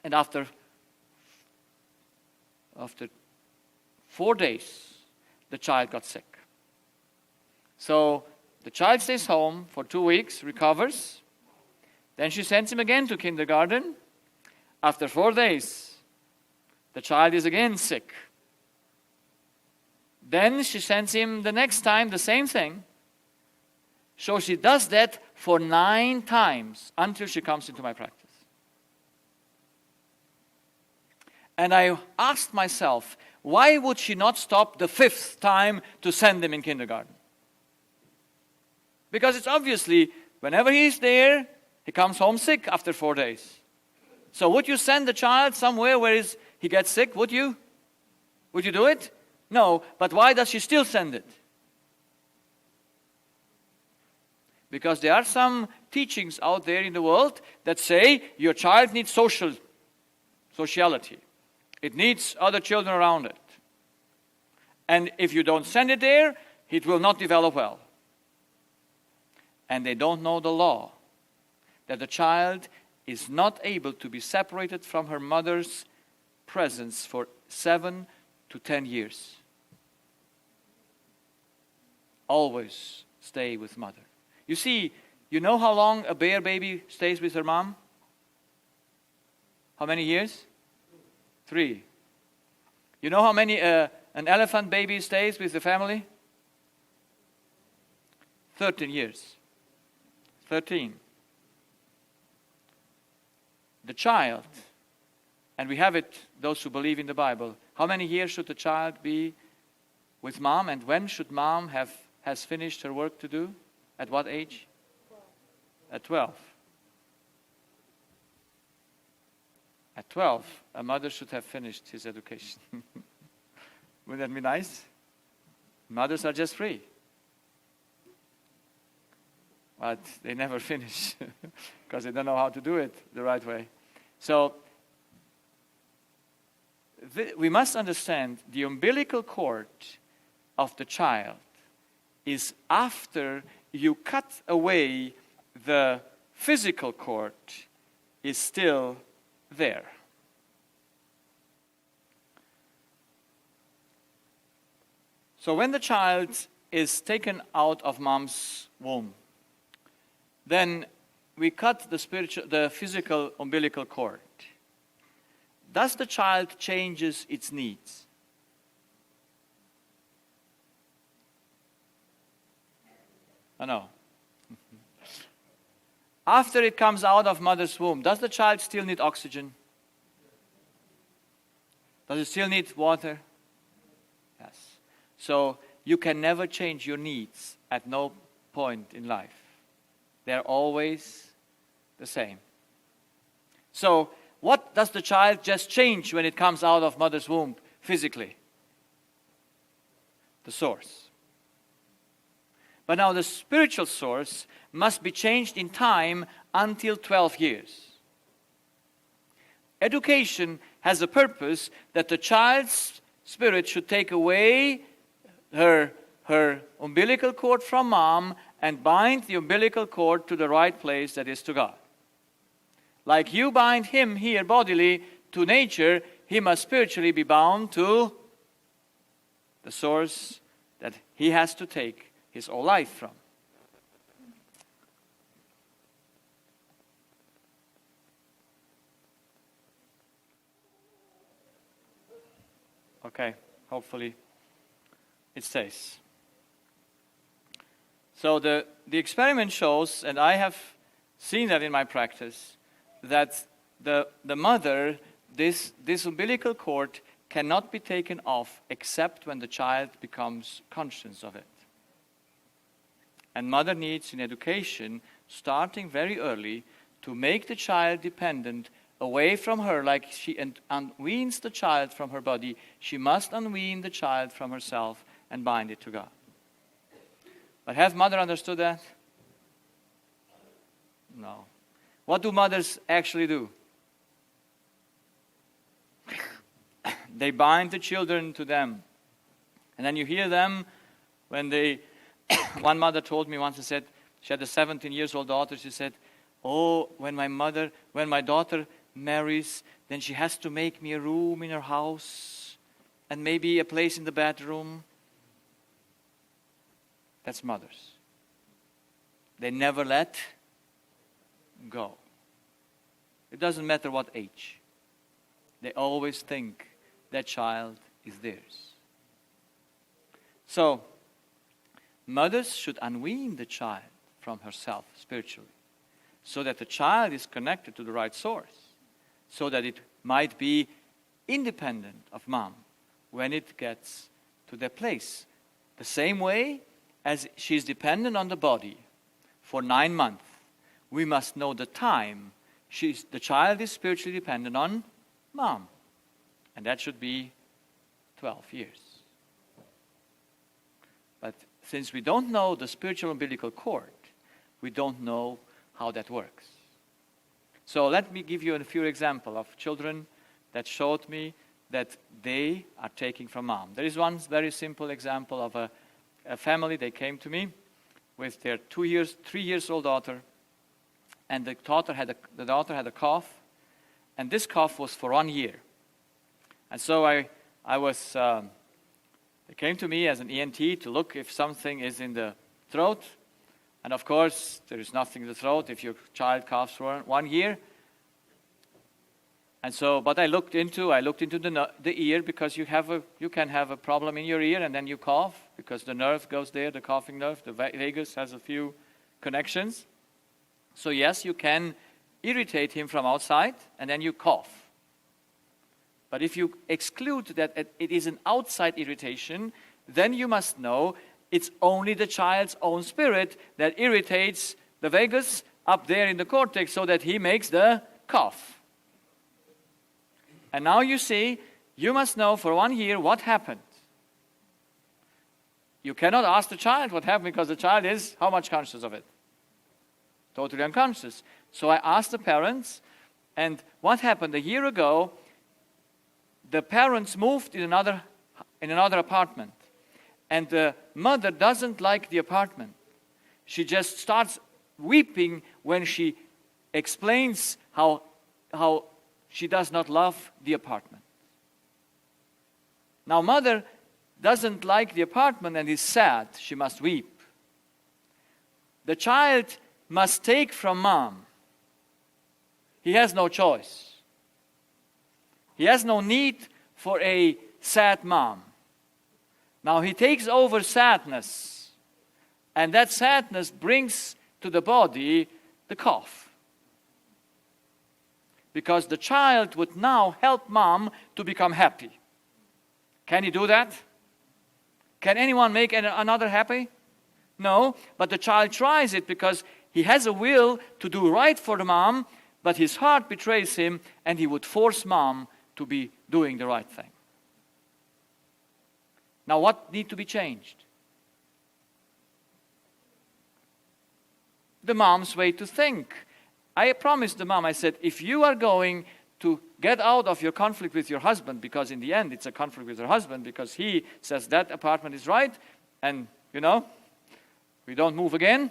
and after 4 days, the child got sick. So the child stays home for 2 weeks, recovers. Then she sends him again to kindergarten. After 4 days, the child is again sick. Then she sends him the next time the same thing. So she does that for 9 times until she comes into my practice. And I asked myself, why would she not stop the 5th time to send him in kindergarten? Because it's obviously, whenever he's there, he comes home sick after 4 days. So would you send the child somewhere where he gets sick? Would you? Would you do it? No. But why does she still send it? Because there are some teachings out there in the world that say your child needs sociality. It needs other children around it. And if you don't send it there, it will not develop well. And they don't know the law, that the child is not able to be separated from her mother's presence for 7 to 10 years. Always stay with mother. You see, You know how long a bear baby stays with her mom? How many years? 3. You know how many an elephant baby stays with the family? 13 years. 13. The child, and we have it, those who believe in the Bible, how many years should the child be with mom, and when should mom has finished her work to do? At what age? 12. At 12. At 12, a mother should have finished his education. Wouldn't that be nice? Mothers are just free. But they never finish because they don't know how to do it the right way. So we must understand the umbilical cord of the child is after you cut away the physical cord is still there. So when the child is taken out of mom's womb, then we cut the physical umbilical cord. Does the child changes its needs? Oh, no. After it comes out of mother's womb, does the child still need oxygen? Does it still need water? Yes. So you can never change your needs at no point in life. They're always the same. So what does the child just change when it comes out of mother's womb physically? The source. But now the spiritual source must be changed in time until 12 years. Education has a purpose that the child's spirit should take away her umbilical cord from mom and bind the umbilical cord to the right place, that is to God. Like you bind him here bodily to nature, he must spiritually be bound to the source that he has to take his whole life from. Okay, hopefully it stays. So the experiment shows, and I have seen that in my practice, that the mother, this umbilical cord cannot be taken off except when the child becomes conscious of it. And mother needs in education, starting very early, to make the child dependent away from her, like she unweans the child from her body. She must unwean the child from herself and bind it to God. But have mother understood that? No. What do mothers actually do? They bind the children to them. And then you hear them when they... One mother told me once, she said, she had a 17-year-old daughter, she said, oh, when my daughter marries, then she has to make me a room in her house and maybe a place in the bedroom. That's mothers. They never let go. It doesn't matter what age. They always think that child is theirs. So, mothers should unwean the child from herself spiritually, so that the child is connected to the right source, so that it might be independent of mom when it gets to their place. The same way as she's dependent on the body for 9 months, we must know the time the child is spiritually dependent on mom. And that should be 12 years. But since we don't know the spiritual umbilical cord, we don't know how that works. So let me give you a few examples of children that showed me that they are taking from mom. There is one very simple example of a family. They came to me with their 3-year-old daughter, and the daughter had a cough, and this cough was for 1 year. And so they came to me as an ENT to look if something is in the throat, And of course, there is nothing in the throat if your child coughs for 1 year. And so, but I looked into the ear, because you can have a problem in your ear and then you cough, because the nerve goes there, the coughing nerve, the vagus has a few connections. So yes, you can irritate him from outside and then you cough. But if you exclude that it is an outside irritation, then you must know it's only the child's own spirit that irritates the vagus up there in the cortex so that he makes the cough. And now you see, you must know for 1 year what happened. You cannot ask the child what happened, because the child is how much conscious of it? Totally unconscious. So I asked the parents, and what happened? A year ago, the parents moved in another apartment. And the mother doesn't like the apartment. She just starts weeping when she explains how she does not love the apartment. Now, mother doesn't like the apartment and is sad. She must weep. The child must take from mom. He has no choice. He has no need for a sad mom. Now he takes over sadness, and that sadness brings to the body the cough. Because the child would now help mom to become happy. Can he do that? Can anyone make another happy? No, but the child tries it because he has a will to do right for the mom, but his heart betrays him, and he would force mom to be doing the right thing. Now, what needs to be changed? The mom's way to think. I promised the mom, I said, if you are going to get out of your conflict with your husband, because in the end it's a conflict with her husband, because he says that apartment is right, and, we don't move again.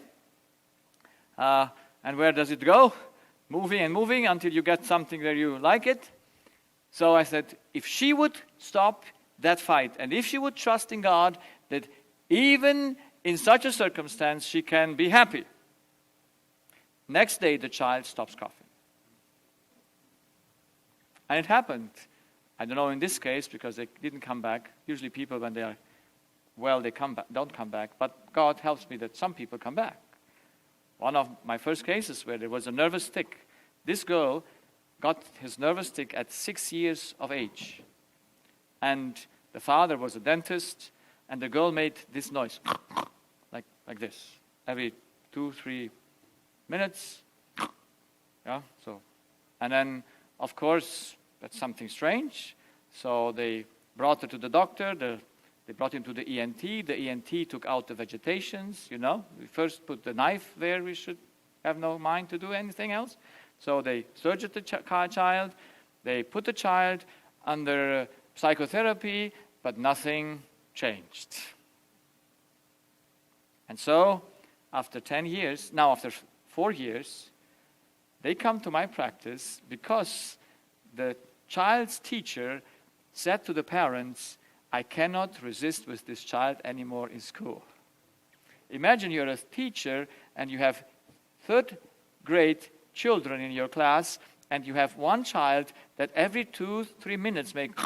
And where does it go? Moving and moving until you get something where you like it. So I said, if she would stop that fight, and if she would trust in God, that even in such a circumstance she can be happy. Next day the child stops coughing. And it happened. I don't know in this case, because they didn't come back. Usually people, when they are well, they don't come back. But God helps me that some people come back. One of my first cases where there was a nervous tic. This girl got his nervous tic at 6 years of age. And the father was a dentist, and the girl made this noise, like this, every 2-3 minutes. Yeah, so. And then, of course, that's something strange. So they brought her to the doctor. They brought him to the ENT. The ENT took out the vegetations, We first put the knife where we should have no mind to do anything else. So they surged the child. They put the child under psychotherapy, but nothing changed. And so, after 4 years, they come to my practice because the child's teacher said to the parents, I cannot resist with this child anymore in school. Imagine you're a teacher and you have 3rd grade children in your class, and you have one child that every 2-3 minutes makes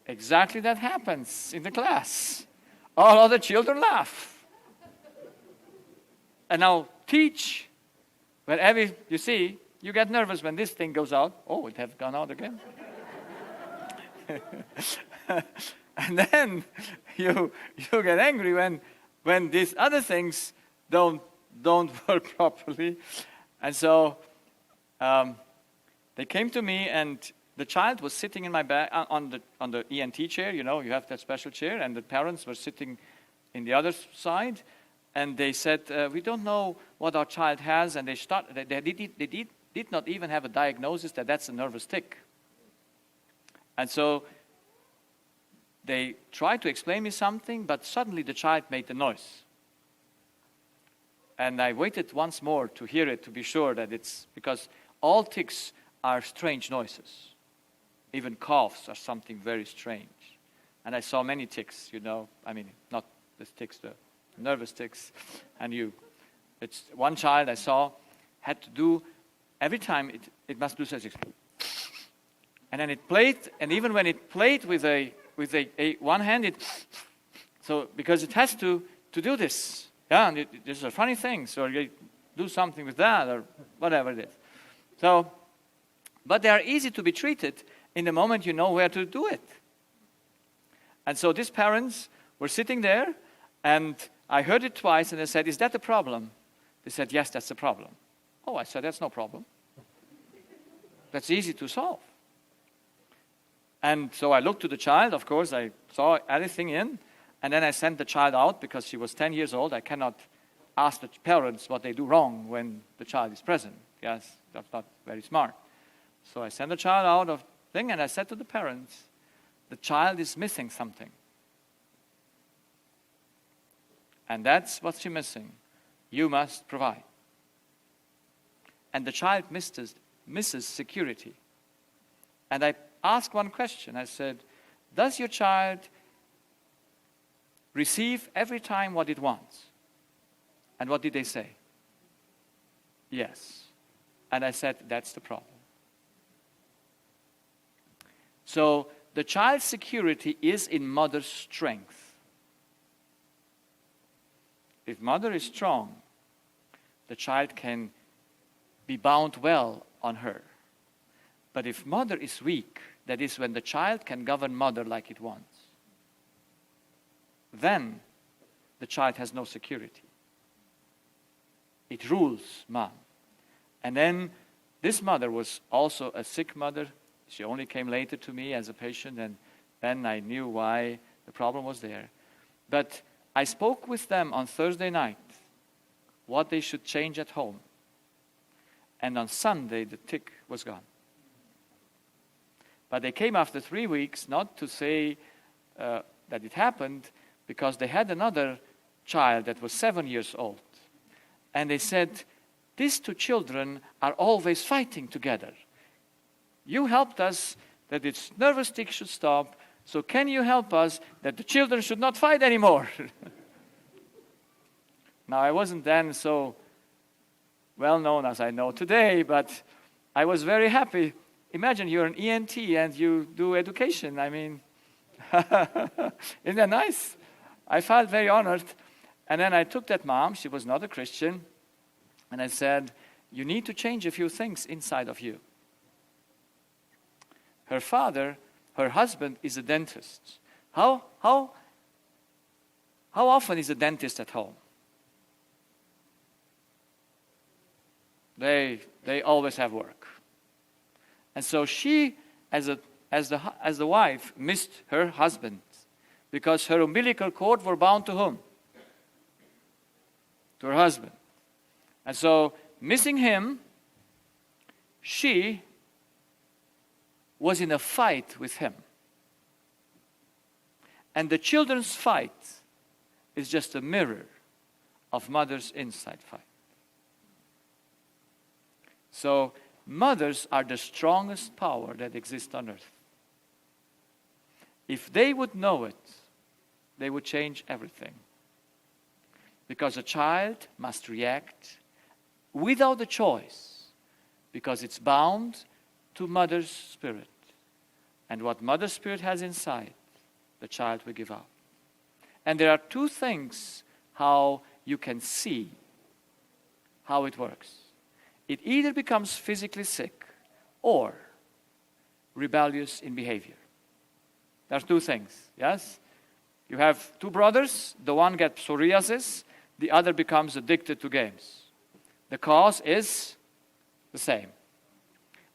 exactly that happens in the class. All other children laugh. And now teach, whenever you see, you get nervous when this thing goes out. Oh, it has gone out again. And then you get angry when these other things don't work properly. And so they came to me, and the child was sitting in my back on the ENT chair. You have that special chair, and the parents were sitting in the other side. And they said, we don't know what our child has. And they did not even have a diagnosis that that's a nervous tic. And so they tried to explain me something, but suddenly the child made the noise. And I waited once more to hear it, to be sure that it's, because all tics are strange noises. Even coughs are something very strange. And I saw many tics, not the tics, nervous tics. And it's one child I saw had to do, every time it must do such a, and then it played, and even when it played with a one hand, so because it has to do this. Yeah, and this is a funny thing, so you do something with that or whatever it is. So, but they are easy to be treated in the moment you know where to do it. And so these parents were sitting there, and I heard it twice, and I said, "Is that the problem?" They said, "Yes, that's the problem." Oh, I said, "That's no problem. That's easy to solve." And so I looked to the child, of course, I saw everything in, and then I sent the child out because she was 10 years old. I cannot ask the parents what they do wrong when the child is present. Yes, that's not very smart. So I sent the child out of thing, and I said to the parents, the child is missing something. And that's what she's missing. You must provide. And the child misses security. And I asked one question. I said, does your child receive every time what it wants? And what did they say? Yes. And I said, that's the problem. So the child's security is in mother's strength. If mother is strong, the child can be bound well on her. But if mother is weak, that is when the child can govern mother like it wants, then the child has no security. It rules mom. And then this mother was also a sick mother. She only came later to me as a patient, and then I knew why the problem was there. But I spoke with them on Thursday night what they should change at home. And on Sunday, the tic was gone. But they came after 3 weeks, not to say that it happened, because they had another child that was 7 years old. And they said, these two children are always fighting together. You helped us that its nervous tic should stop, so can you help us that the children should not fight anymore? Now, I wasn't then so well known as I know today, but I was very happy. Imagine you're an ENT and you do education. I mean, isn't that nice? I felt very honored. And then I took that mom, she was not a Christian, and I said, you need to change a few things inside of you. Her father, her husband, is a dentist. How often is a dentist at home? They always have work. And so she, as the wife, missed her husband because her umbilical cord were bound to whom? To her husband. And so, missing him, she was in a fight with him. And the children's fight is just a mirror of mother's inside fight. So, mothers are the strongest power that exists on earth. If they would know it, they would change everything. Because a child must react without a choice, because it's bound to mother's spirit. And what mother's spirit has inside, the child will give out. And there are two things how you can see how it works. It either becomes physically sick or rebellious in behavior. There's two things, yes? You have two brothers, the one gets psoriasis, the other becomes addicted to games. The cause is the same.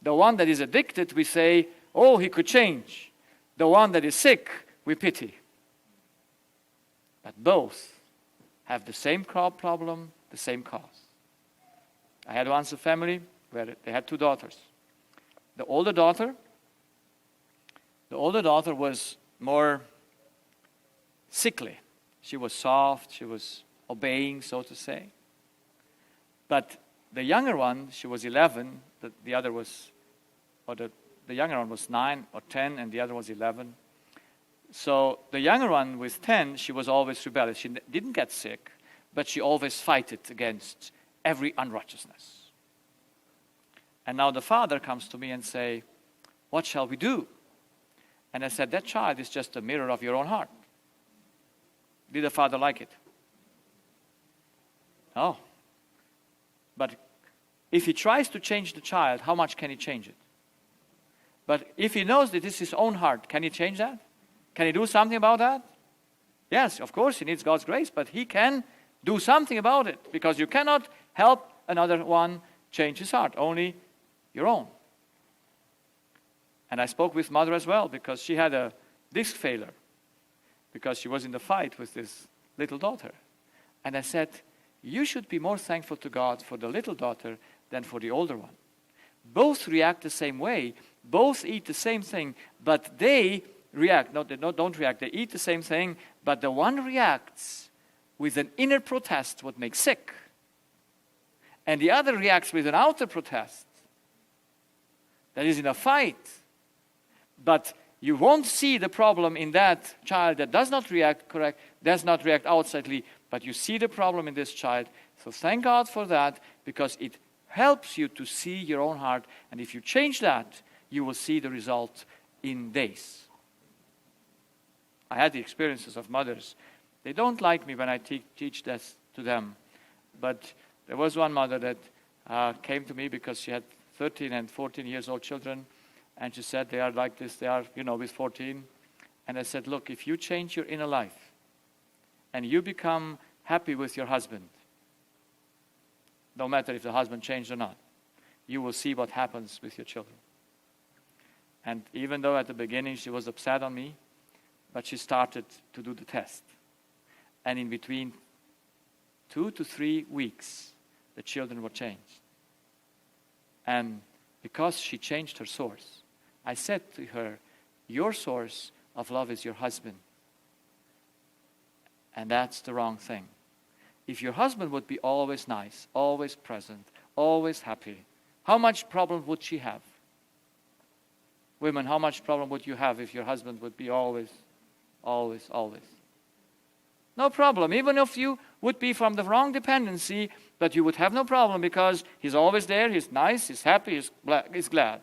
The one that is addicted, we say, oh, he could change. The one that is sick, we pity. But both have the same problem, the same cause. I had once a family where they had two daughters. The older daughter was more sickly. She was soft, she was obeying, so to say. But the younger one, she was 11, the other was, or the younger one was 9 or 10, and the other was 11. So the younger one with 10, she was always rebellious. She didn't get sick, but she always fighted against every unrighteousness. And now the father comes to me and say, what shall we do? And I said, that child is just a mirror of your own heart. Did the father like it? No. But if he tries to change the child, how much can he change it? But if he knows that this is his own heart, can he change that? Can he do something about that? Yes, of course, he needs God's grace, but he can do something about it, because you cannot help another one change his heart, only your own. And I spoke with mother as well, because she had a disc failure, because she was in the fight with this little daughter. And I said, you should be more thankful to God for the little daughter than for the older one. Both react the same way, both eat the same thing, but they react, no, they don't react, they eat the same thing, but the one reacts with an inner protest, what makes sick, and the other reacts with an outer protest, that is in a fight. But you won't see the problem in that child that does not react correct, does not react outsidely, but you see the problem in this child. So thank God for that, because it helps you to see your own heart, and if you change that, you will see the result in days. I had the experiences of mothers. They don't like me when I teach this to them, but there was one mother that came to me because she had 13 and 14 years old children, and she said, they are like this, they are, with 14. And I said, look, if you change your inner life and you become happy with your husband, no matter if the husband changed or not, you will see what happens with your children. And even though at the beginning she was upset on me, but she started to do the test. And in between 2 to 3 weeks, the children were changed. And because she changed her source, I said to her, your source of love is your husband. And that's the wrong thing. If your husband would be always nice, always present, always happy, how much problem would she have? Women, how much problem would you have if your husband would be always, always, always? No problem. Even if you would be from the wrong dependency, but you would have no problem because he's always there, he's nice, he's happy, he's glad.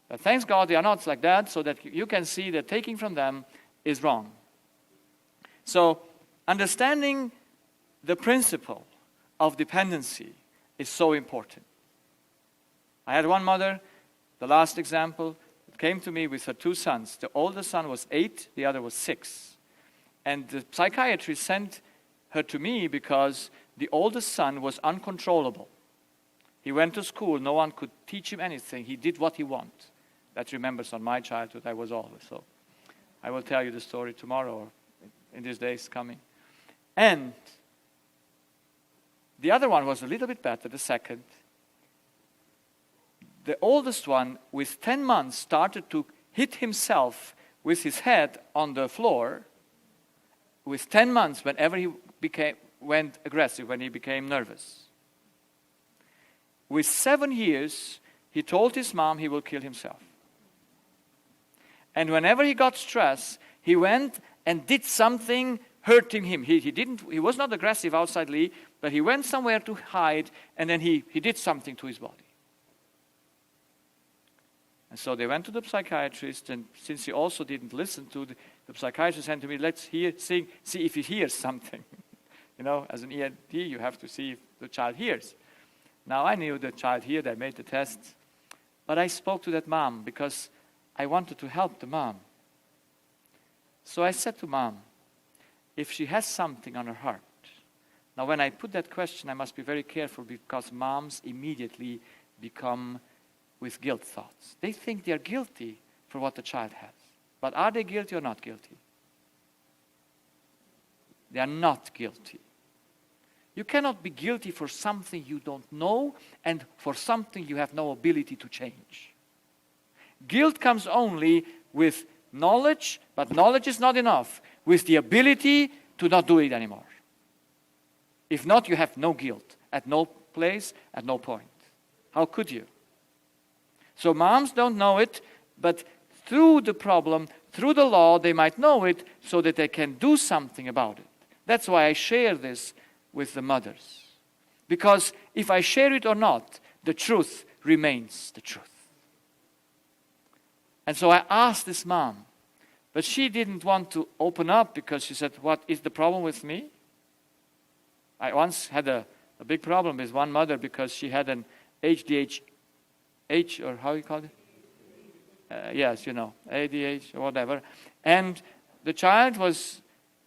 But thanks God they are not like that, so that you can see that taking from them is wrong. So, understanding the principle of dependency is so important. I had one mother, the last example, came to me with her 2 sons. The older son was 8, the other was 6. And the psychiatrist sent her to me because the oldest son was uncontrollable. He went to school, no one could teach him anything. He did what he wanted. That remembers on my childhood, I was always so. I will tell you the story tomorrow or in these days coming. And the other one was a little bit better, the second. The oldest one, with 10 months, started to hit himself with his head on the floor. With 10 months, whenever he went aggressive, when he became nervous. With 7 years, he told his mom he will kill himself. And whenever he got stressed, he went and did something hurting him. He was not aggressive outsidely, but he went somewhere to hide, and then he did something to his body. And so they went to the psychiatrist, and since he also didn't listen to the psychiatrist said to me, let's see if he hears something. As an ENT, you have to see if the child hears. Now, I knew the child heard, I made the test, but I spoke to that mom because I wanted to help the mom. So I said to mom, if she has something on her heart. Now, when I put that question, I must be very careful because moms immediately become with guilt thoughts. They think they are guilty for what the child has. But are they guilty or not guilty? They are not guilty. You cannot be guilty for something you don't know and for something you have no ability to change. Guilt comes only with knowledge, but knowledge is not enough, with the ability to not do it anymore. If not, you have no guilt at no place, at no point. How could you? So moms don't know it, but through the problem, through the law, they might know it so that they can do something about it. That's why I share this with the mothers. Because if I share it or not, the truth remains the truth. And so I asked this mom, but she didn't want to open up because she said, what is the problem with me? I once had a big problem with one mother because she had an ADHD, or how you call it? Yes, ADHD or whatever. And the child was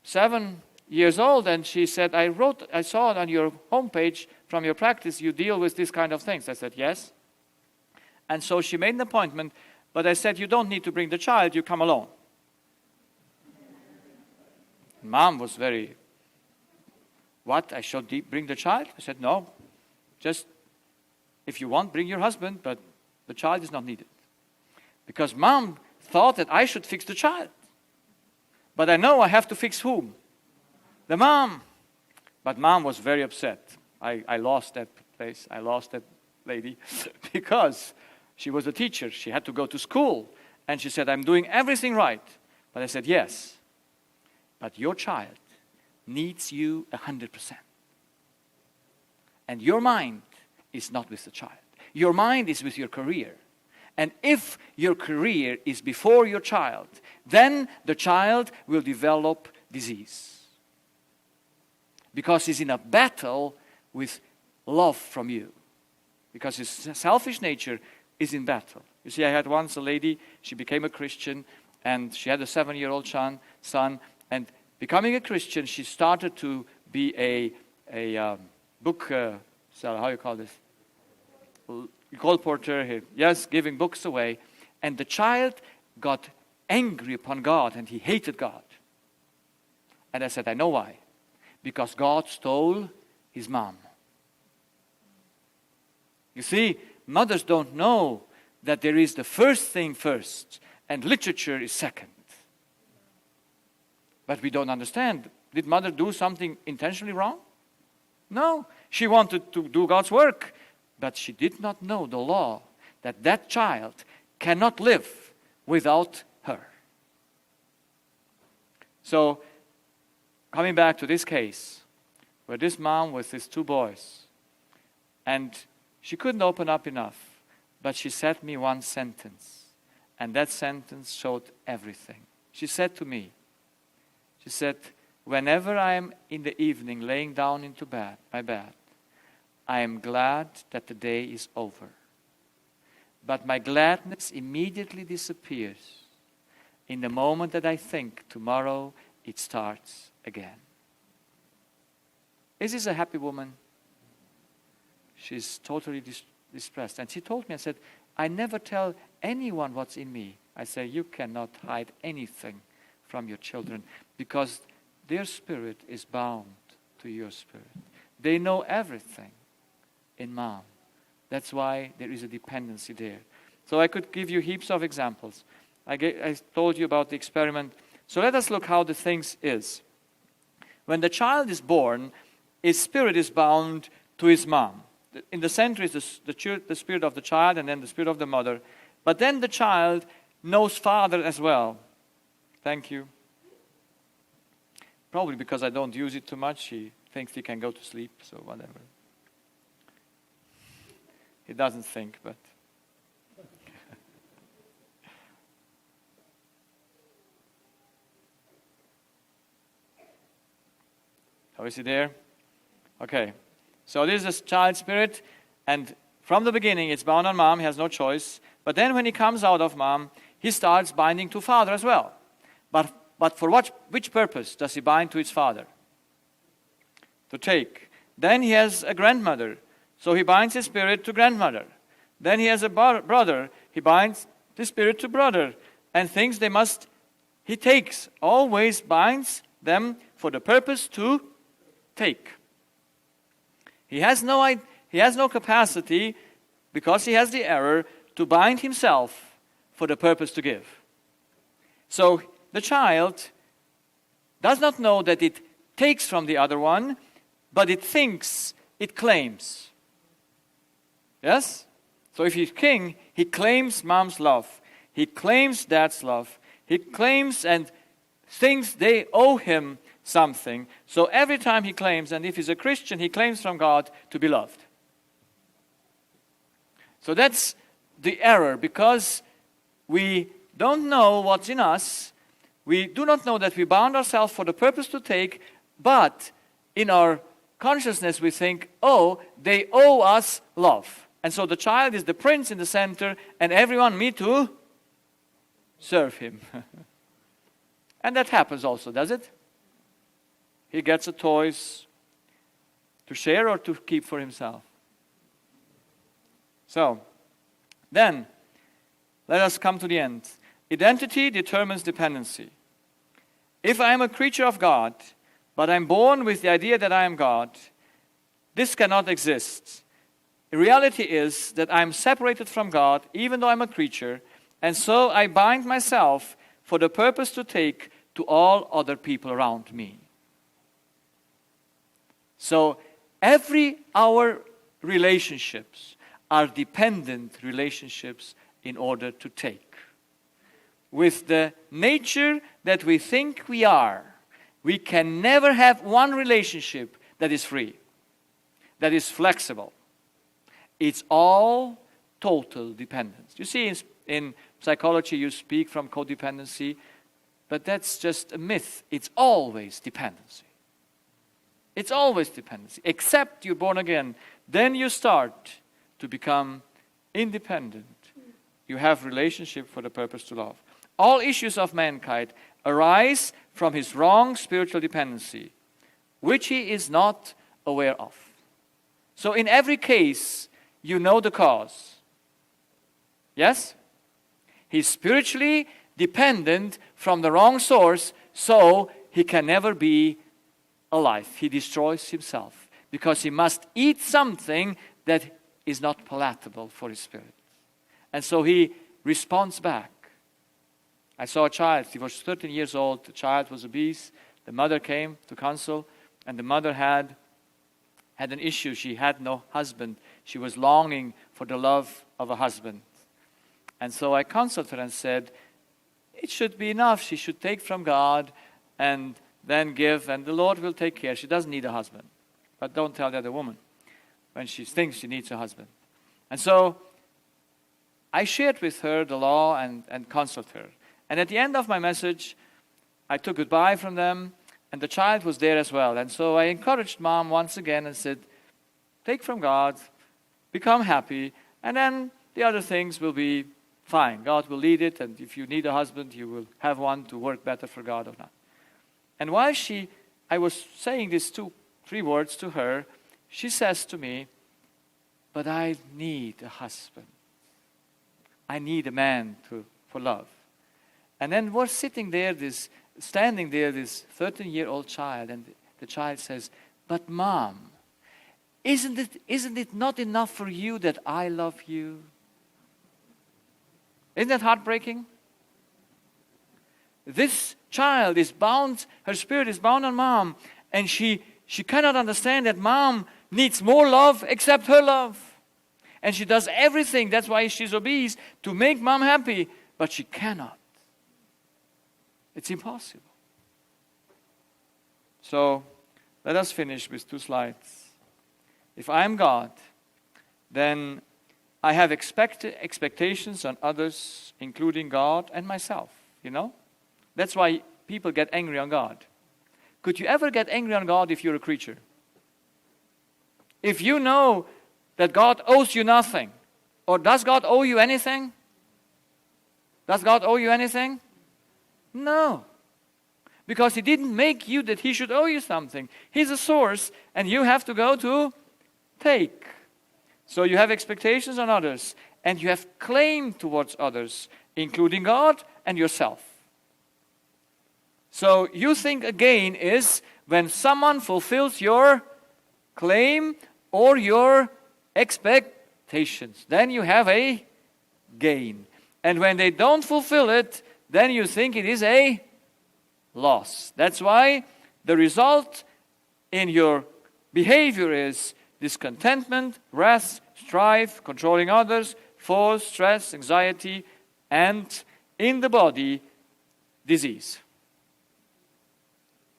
7 years old, and she said, I saw it on your homepage from your practice, you deal with these kind of things. I said, yes. And so she made an appointment, but I said, you don't need to bring the child, you come alone. Mom was very, what, I should bring the child? I said, no, just if you want, bring your husband, but the child is not needed. Because mom thought that I should fix the child. But I know I have to fix whom? The mom. But mom was very upset. I lost that place. I lost that lady because she was a teacher. She had to go to school. And she said, I'm doing everything right. But I said, yes. But your child needs you 100%. And your mind is not with the child. Your mind is with your career. And if your career is before your child, then the child will develop disease. Because he's in a battle with love from you. Because his selfish nature is in battle. You see, I had once a lady, she became a Christian, and she had a 7-year-old son, and becoming a Christian, she started to be a book seller, how you call this? Colporteur, yes, giving books away. And the child got angry upon God, and he hated God. And I said, I know why. Because God stole his mom. You see, mothers don't know that there is the first thing first, and literature is second. But we don't understand. Did mother do something intentionally wrong? No. She wanted to do God's work. But she did not know the law that that child cannot live without her. So, coming back to this case, where this mom with these 2 boys, and she couldn't open up enough, but she said me one sentence, and that sentence showed everything. She said to me, she said, whenever I am in the evening laying down into my bed, I am glad that the day is over. But my gladness immediately disappears in the moment that I think tomorrow it starts again. Is this a happy woman? She's totally distressed. And she told me, I said, I never tell anyone what's in me. I say, you cannot hide anything from your children because their spirit is bound to your spirit. They know everything. In mom. That's why there is a dependency there. So I could give you heaps of examples. I told you about the experiment. So let us look how the things is. When the child is born, his spirit is bound to his mom. In the center is the spirit of the child and then the spirit of the mother. But then the child knows father as well. Thank you. Probably because I don't use it too much, he thinks he can go to sleep, so whatever. He doesn't think, but. How is he there? Okay. So this is a child spirit, and from the beginning it's bound on mom, he has no choice. But then when he comes out of mom, he starts binding to father as well. But for which purpose does he bind to his father? To take. Then he has a grandmother. So he binds his spirit to grandmother. Then he has a brother. He binds the spirit to brother. And things he takes, always binds them for the purpose to take. He has no capacity, because he has the error, to bind himself for the purpose to give. So the child does not know that it takes from the other one, but it thinks it claims. Yes? So if he's king, he claims mom's love. He claims dad's love. He claims and thinks they owe him something. So every time he claims, and if he's a Christian, he claims from God to be loved. So that's the error, because we don't know what's in us. We do not know that we bound ourselves for the purpose to take, but in our consciousness we think, oh, they owe us love. And so the child is the prince in the center, and everyone me to serve him. And that happens also, does it? He gets the toys to share or to keep for himself. So, then, let us come to the end. Identity determines dependency. If I am a creature of God, but I'm born with the idea that I am God, this cannot exist. The reality is that I'm separated from God, even though I'm a creature, and so I bind myself for the purpose to take to all other people around me. So, our relationships are dependent relationships in order to take. With the nature that we think we are, we can never have one relationship that is free, that is flexible. It's all total dependence. You see, in psychology you speak from codependency, but that's just a myth. It's always dependency. It's always dependency. Except you're born again, then you start to become independent. You have relationship for the purpose to love. All issues of mankind arise from his wrong spiritual dependency, which he is not aware of. So in every case, you know the cause. Yes? He's spiritually dependent from the wrong source, so he can never be alive. He destroys himself because he must eat something that is not palatable for his spirit. And so he responds back. I saw a child, he was 13 years old, the child was obese, the mother came to console, and the mother had an issue. She had no husband. She was longing for the love of a husband. And so I consoled her and said, it should be enough. She should take from God and then give, and the Lord will take care. She doesn't need a husband. But don't tell the other woman when she thinks she needs a husband. And so I shared with her the law and consoled her. And at the end of my message, I took goodbye from them, and the child was there as well. And so I encouraged mom once again and said, take from God, become happy, and then the other things will be fine. God will lead it, and if you need a husband, you will have one to work better for God or not. And while I was saying these 2-3 words to her, she says to me, but I need a husband. I need a man for love. And then we're standing there, this 13-year-old child, and the child says, but Mom, isn't it not enough for you that I love you? Isn't that heartbreaking? This child is bound, her spirit is bound on Mom, and she cannot understand that Mom needs more love except her love. And she does everything, that's why she's obese, to make Mom happy, but she cannot. It's impossible. So, let us finish with 2 slides. If I am God, then I have expectations on others, including God and myself, you know? That's why people get angry on God. Could you ever get angry on God if you're a creature? If you know that God owes you nothing, or does God owe you anything? Does God owe you anything? No. Because He didn't make you that He should owe you something. He's a source, and you have to go to take. So you have expectations on others, and you have claim towards others, including God and yourself. So you think a gain is when someone fulfills your claim or your expectations. Then you have a gain. And when they don't fulfill it, then you think it is a loss. That's why the result in your behavior is discontentment, wrath, strife, controlling others, force, stress, anxiety, and in the body disease.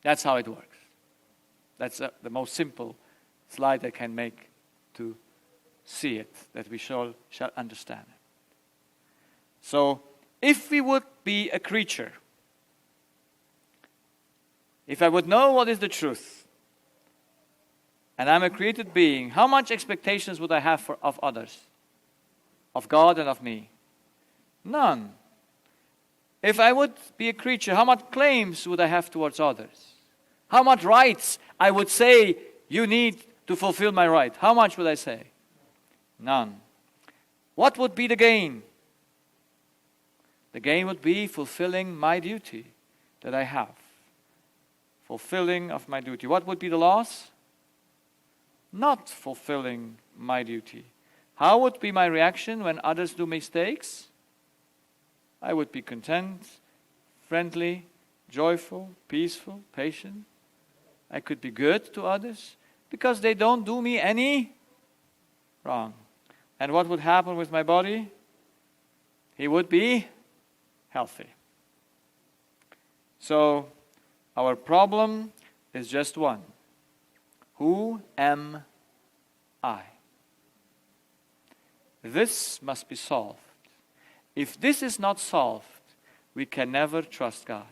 That's how it works. That's the most simple slide I can make to see it, that we shall understand it. So, if we would be a creature, if I would know what is the truth, and I'm a created being, how much expectations would I have of others? Of God and of me? None. If I would be a creature, how much claims would I have towards others? How much rights I would say, you need to fulfill my right? How much would I say? None. What would be the gain? The gain would be fulfilling my duty that I have. Fulfilling of my duty. What would be the loss? Not fulfilling my duty. How would be my reaction when others do mistakes? I would be content, friendly, joyful, peaceful, patient. I could be good to others because they don't do me any wrong. And what would happen with my body? He would be healthy. So, our problem is just one. Who am I? This must be solved. If this is not solved, we can never trust God.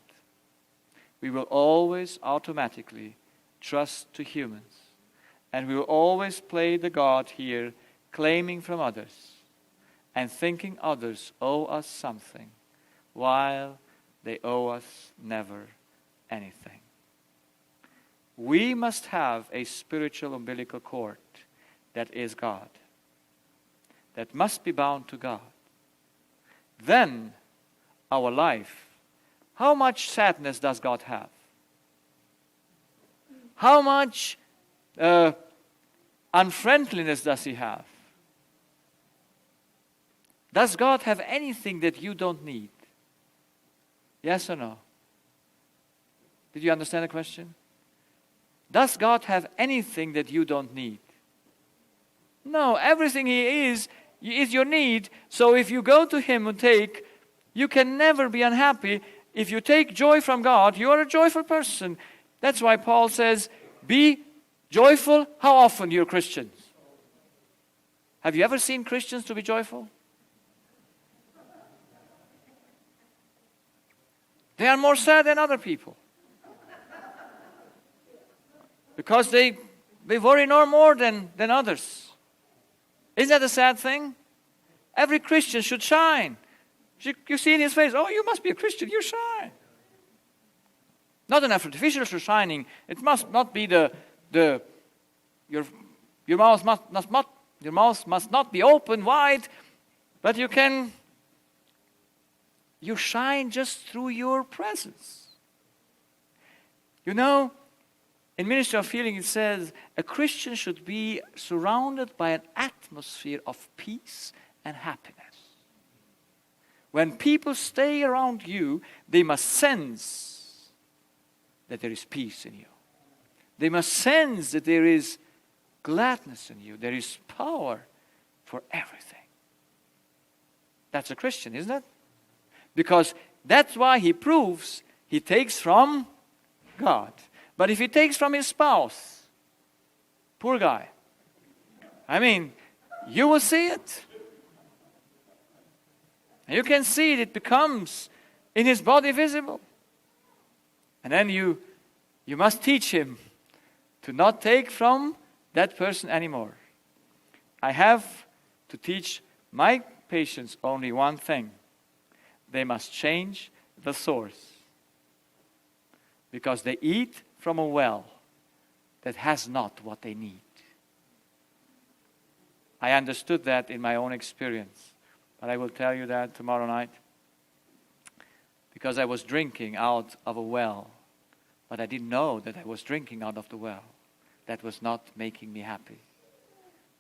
We will always automatically trust to humans. And we will always play the God here, claiming from others and thinking others owe us something, while they owe us never anything. We must have a spiritual umbilical cord that is God, that must be bound to God. Then our life, how much sadness does God have? How much unfriendliness does He have? Does God have anything that you don't need? Yes or no? Did you understand the question? Does God have anything that you don't need? No, everything He is your need. So if you go to Him and take, you can never be unhappy. If you take joy from God, you are a joyful person. That's why Paul says, be joyful. How often you're Christians? Have you ever seen Christians to be joyful? They are more sad than other people. Because they worry no more than others. Isn't that a sad thing? Every Christian should shine. You see in his face, oh, you must be a Christian, you shine. Not an artificial shining. It must not be your mouth must not be open wide, but you shine just through your presence. You know, in Ministry of Healing it says, a Christian should be surrounded by an atmosphere of peace and happiness. When people stay around you, they must sense that there is peace in you. They must sense that there is gladness in you. There is power for everything. That's a Christian, isn't it? Because that's why he proves he takes from God. But if he takes from his spouse, poor guy, I mean, you will see it. And you can see it becomes in his body visible. And then you must teach him to not take from that person anymore. I have to teach my patients only one thing. They must change the source. Because they eat from a well that has not what they need. I understood that in my own experience. But I will tell you that tomorrow night. Because I was drinking out of a well. But I didn't know that I was drinking out of the well. That was not making me happy.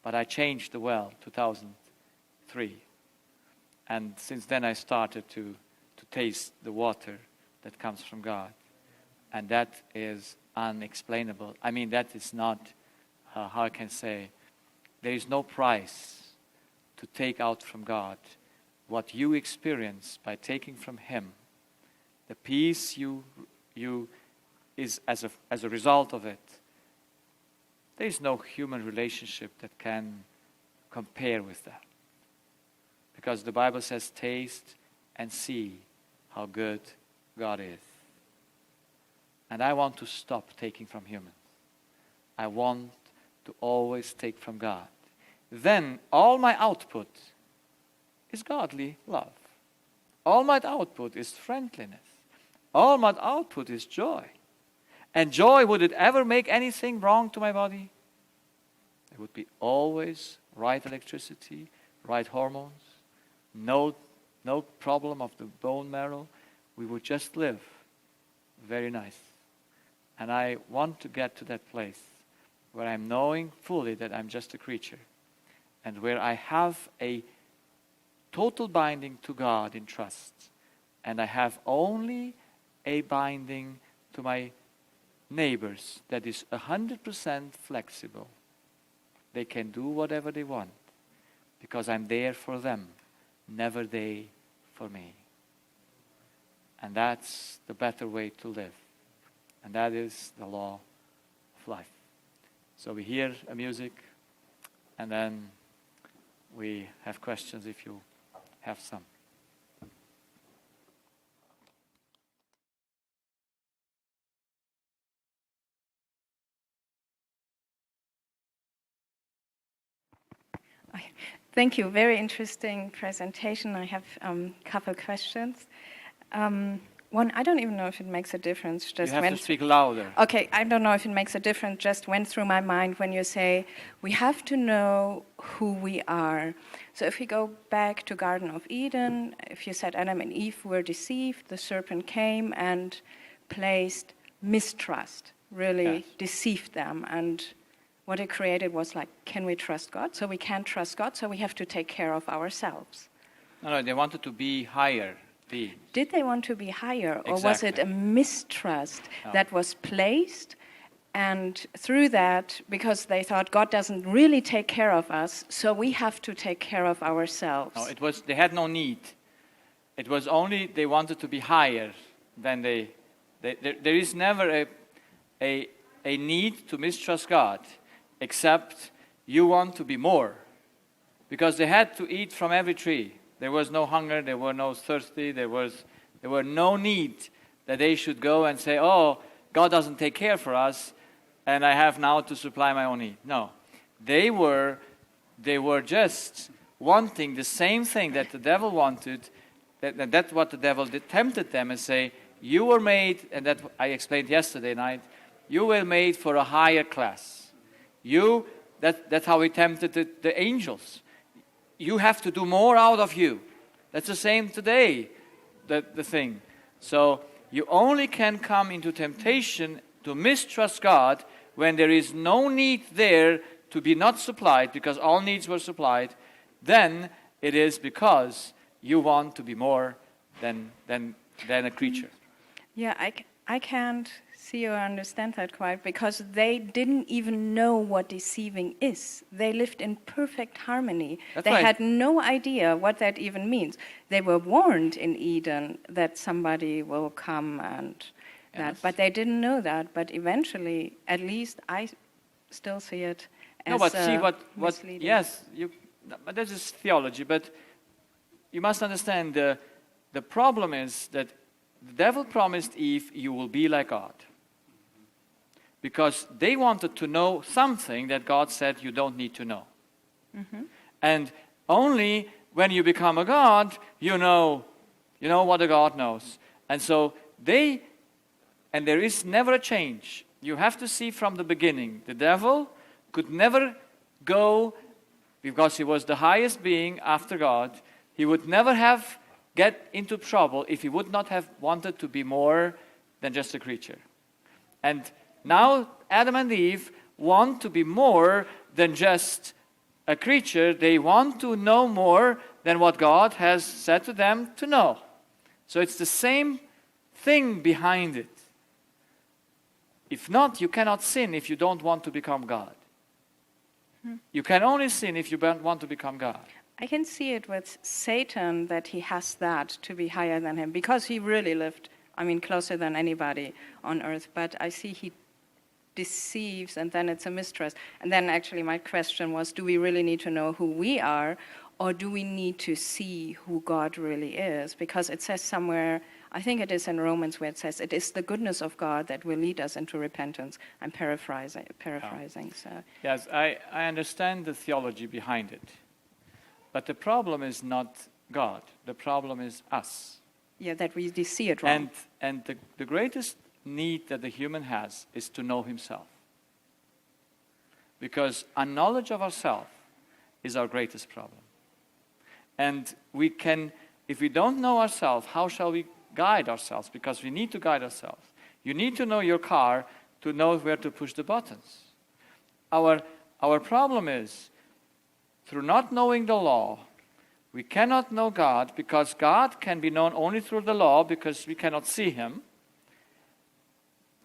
But I changed the well 2003. And since then I started to taste the water that comes from God. And that is unexplainable. I mean, that is not, how I can say, there is no price to take out from God what you experience by taking from Him, the peace you is as a result of it, there is no human relationship that can compare with that. Because the Bible says, taste and see how good God is. And I want to stop taking from humans. I want to always take from God. Then all my output is godly love. All my output is friendliness. All my output is joy. And joy, would it ever make anything wrong to my body? It would be always right electricity, right hormones, no problem of the bone marrow. We would just live very nice. And I want to get to that place where I'm knowing fully that I'm just a creature, and where I have a total binding to God in trust, and I have only a binding to my neighbors that is 100% flexible. They can do whatever they want because I'm there for them, never they for me. And that's the better way to live. And that is the law of life. So we hear a music, and then we have questions if you have some. Thank you. Very interesting presentation. I have a couple questions. One, I don't even know if it makes a difference. You have to speak louder. Okay, I don't know if it makes a difference. Just went through my mind when you say we have to know who we are. So if we go back to Garden of Eden, if you said Adam and Eve were deceived, the serpent came and placed mistrust, really deceived them. And what it created was like, can we trust God? So we can't trust God, so we have to take care of ourselves. No, they wanted to be higher. Did they want to be higher, or Exactly. was it a mistrust that was placed, and through that, because they thought God doesn't really take care of us, so we have to take care of ourselves? No, they had no need. It was only they wanted to be higher than there is never a need to mistrust God, except you want to be more, because they had to eat from every tree. There was no hunger, there were no thirsty, there were no need that they should go and say, oh, God doesn't take care for us, and I have now to supply my own need. No. They were just wanting the same thing that the devil wanted, that's what the devil tempted them and say, you were made, and that I explained yesterday night, you were made for a higher class. That's how he tempted the angels. You have to do more out of you. That's the same today, the thing. So you only can come into temptation to mistrust God when there is no need there to be not supplied, because all needs were supplied. Then it is because you want to be more than a creature. Yeah, I can't see or understand that quite, because they didn't even know what deceiving is. They lived in perfect harmony. That's they right. had no idea what that even means. They were warned in Eden that somebody will come and that, but they didn't know that. But eventually, at least I still see it as no, but see what misleading. yes, but this is theology. But you must understand the problem is that the devil promised Eve, you will be like God. Because they wanted to know something that God said you don't need to know. Mm-hmm. And only when you become a God, you know what a God knows. And so there is never a change. You have to see from the beginning. The devil could never go, because he was the highest being after God, he would never get into trouble if he would not have wanted to be more than just a creature. And now Adam and Eve want to be more than just a creature. They want to know more than what God has said to them to know. So it's the same thing behind it. If not, you cannot sin if you don't want to become God. You can only sin if you want to become God. I can see it with Satan that he has that to be higher than him because he really lived, closer than anybody on earth. But I see he deceives, and then it's a mistrust. And then actually my question was, do we really need to know who we are, or do we need to see who God really is? Because it says somewhere, I think it is in Romans, where it says, it is the goodness of God that will lead us into repentance. I'm paraphrasing. So. Yes, I understand the theology behind it. But the problem is not God. The problem is us. Yeah, that we see it wrong. And the greatest need that the human has is to know himself. Because a knowledge of ourselves is our greatest problem. And we can, if we don't know ourselves, how shall we guide ourselves? Because we need to guide ourselves. You need to know your car to know where to push the buttons. Our problem is, through not knowing the law, we cannot know God, because God can be known only through the law, because we cannot see him.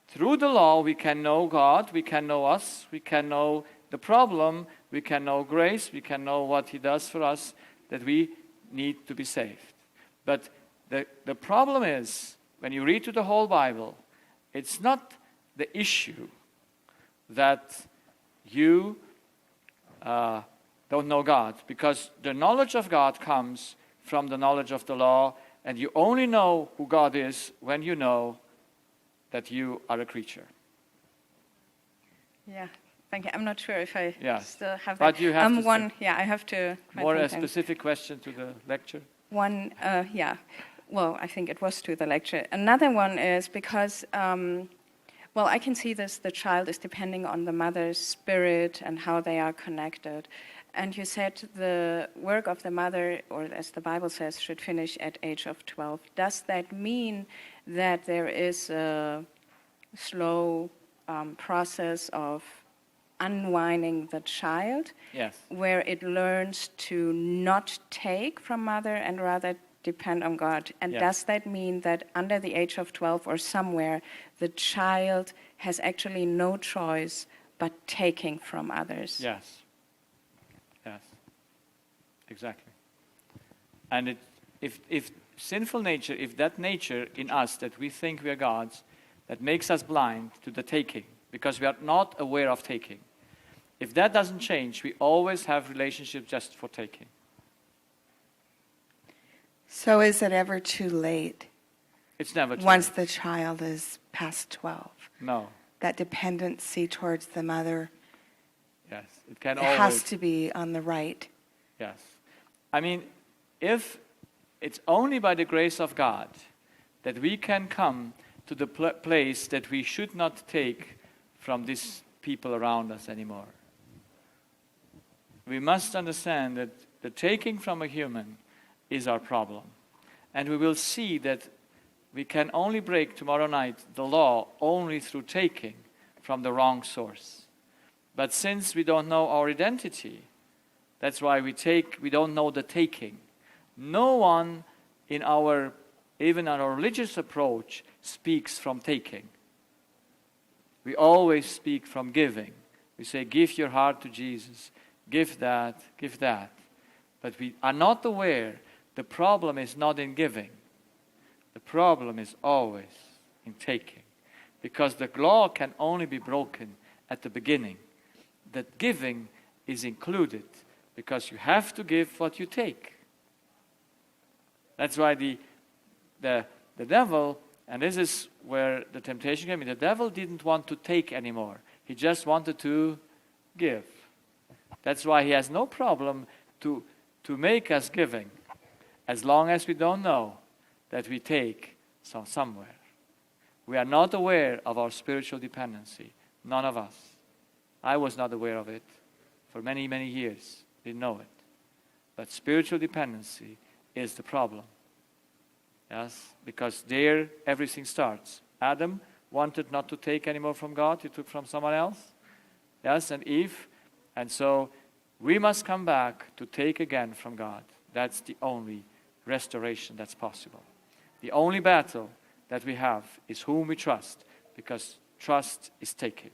Through the law, we can know God, we can know us, we can know the problem, we can know grace, we can know what he does for us, that we need to be saved. But the problem is, when you read through the whole Bible, it's not the issue that you don't know God, because the knowledge of God comes from the knowledge of the law, and you only know who God is when you know that you are a creature. Yeah, thank you. I'm not sure if I still have that. But you have to I have to. More a specific question to the lecture? One, well, I think it was to the lecture. Another one is because, I can see this, the child is depending on the mother's spirit and how they are connected. And you said the work of the mother, or as the Bible says, should finish at age of 12. Does that mean that there is a slow process of unwinding the child? Yes. Where it learns to not take from mother and rather depend on God. And does that mean that under the age of 12 or somewhere, the child has actually no choice but taking from others? Yes. Yes. Exactly. And if sinful nature, if that nature in us that we think we are gods, that makes us blind to the taking, because we are not aware of taking. If that doesn't change, we always have relationships just for taking. So is it ever too late? It's never too once late. the child is past 12? No. That dependency towards the mother, Yes. It can it always. has to be on the right. Yes. I mean, if it's only by the grace of God that we can come to the place that we should not take from these people around us anymore. We must understand that the taking from a human is our problem. And we will see that we can only break tomorrow night the law only through taking from the wrong source. But since we don't know our identity, that's why we don't know the taking. No one in even our religious approach speaks from taking. We always speak from giving. We say, give your heart to Jesus, give that, give that. But we are not aware the problem is not in giving. The problem is always in taking. Because the law can only be broken at the beginning. That giving is included because you have to give what you take. That's why the devil, and this is where the temptation came in, the devil didn't want to take anymore. He just wanted to give. That's why he has no problem to make us giving, as long as we don't know that we take somewhere. We are not aware of our spiritual dependency. None of us. I was not aware of it for many, many years. Didn't know it. But spiritual dependency is the problem. Yes, because there everything starts. Adam wanted not to take anymore from God. He took from someone else. Yes, and Eve. And so we must come back to take again from God. That's the only restoration that's possible. The only battle that we have is whom we trust, because trust is taking.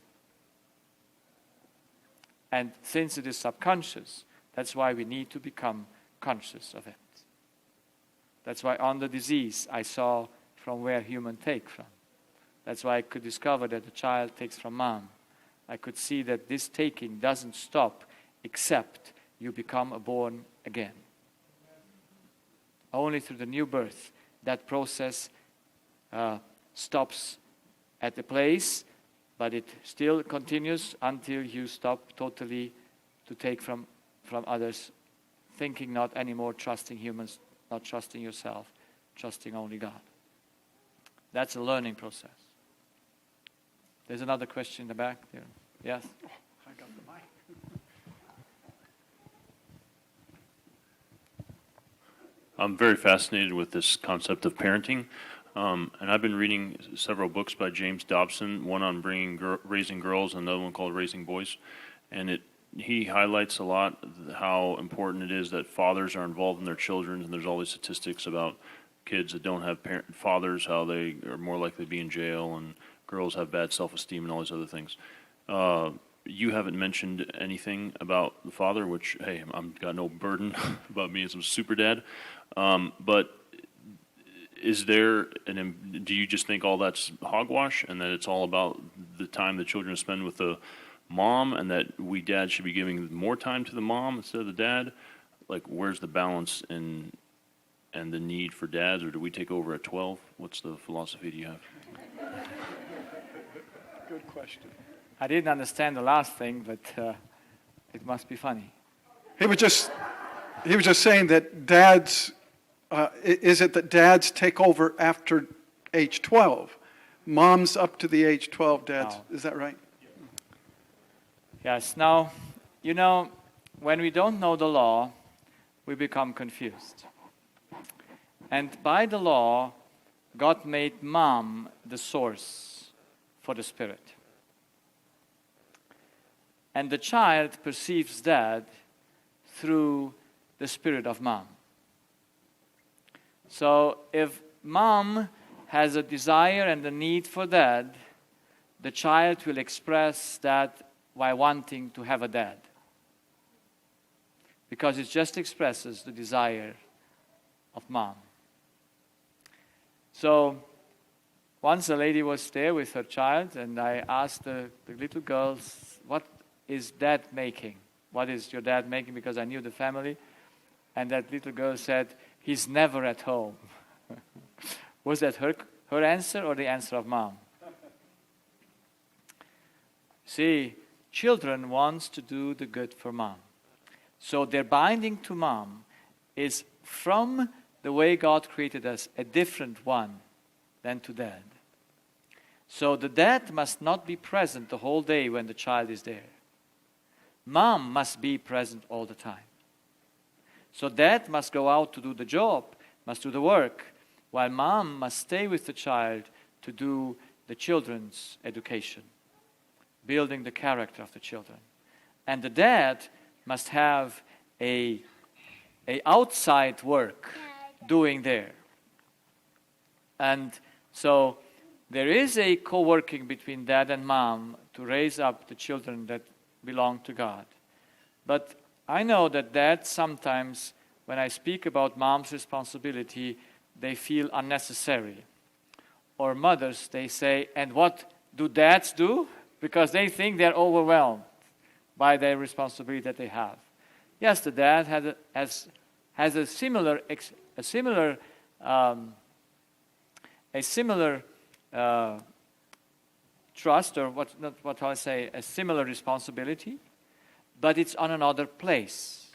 And since it is subconscious, that's why we need to become conscious of it. That's why on the disease I saw from where humans take from. That's why I could discover that the child takes from mom. I could see that this taking doesn't stop except you become born again. Only through the new birth that process stops at a place, but it still continues until you stop totally to take from others, thinking not anymore trusting humans, not trusting yourself, trusting only God. That's a learning process. There's another question in the back there. Yes? Oh, I got the mic. I'm very fascinated with this concept of parenting. And I've been reading several books by James Dobson, one on raising girls and another one called Raising Boys. And he highlights a lot how important it is that fathers are involved in their children. And there's all these statistics about kids that don't have fathers, how they are more likely to be in jail, and girls have bad self-esteem and all these other things. You haven't mentioned anything about the father, which, hey, I've got no burden about being some super dad. But is there, do you just think all that's hogwash and that it's all about the time the children spend with the mom and that we dads should be giving more time to the mom instead of the dad? Like, where's the balance and the need for dads, or do we take over at 12? What's the philosophy do you have? Good question. I didn't understand the last thing, but it must be funny. He was just saying that dads, is it that dads take over after age 12? Moms up to the age 12, dads, No. Is that right? Yes. Now, when we don't know the law, we become confused. And by the law, God made mom the source for the spirit. And the child perceives dad through the spirit of mom. So if mom has a desire and a need for dad, the child will express that by wanting to have a dad. Because it just expresses the desire of mom. So once a lady was there with her child, and I asked the little girls, what is dad making? What is your dad making? Because I knew the family. And that little girl said, he's never at home. Was that her answer or the answer of mom? See, children want to do the good for mom. So their binding to mom is from the way God created us, a different one than to dad. So the dad must not be present the whole day when the child is there. Mom must be present all the time. So dad must go out to do the job, must do the work, while mom must stay with the child to do the children's education, building the character of the children. And the dad must have a outside work doing there. And so there is a co-working between dad and mom to raise up the children that belong to God. But I know that dads sometimes, when I speak about mom's responsibility, they feel unnecessary. Or mothers, they say, and what do dads do? Because they think they're overwhelmed by their responsibility that they have. Yes, the dad has a similar trust, or what I say, a similar responsibility, but it's on another place.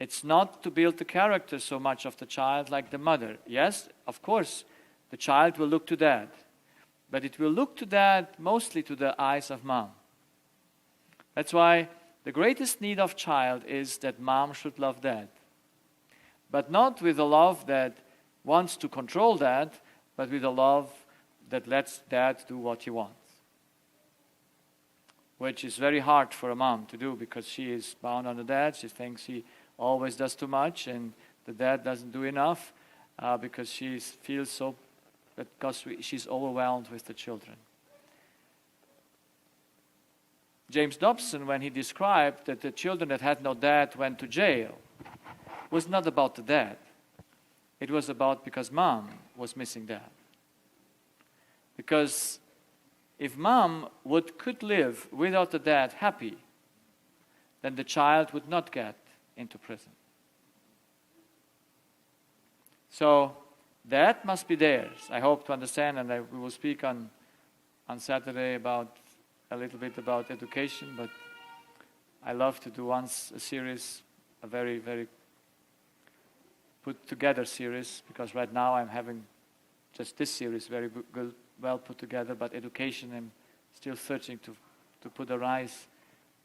It's not to build the character so much of the child like the mother. Yes, of course, the child will look to dad, but it will look to dad mostly to the eyes of mom. That's why the greatest need of child is that mom should love dad, but not with a love that wants to control dad, but with a love that lets dad do what he wants, which is very hard for a mom to do because she is bound on the dad. She thinks he always does too much and the dad doesn't do enough because she feels so, because she's overwhelmed with the children. James Dobson, when he described that the children that had no dad went to jail, was not about the dad. It was about because mom was missing dad. Because if mom could live without the dad happy, then the child would not get into prison. So that must be theirs. I hope to understand, and we will speak on Saturday about a little bit about education, but I love to do once a series, a very, very put together series, because right now I'm having just this series very good, well put together, but education, I'm still searching to put a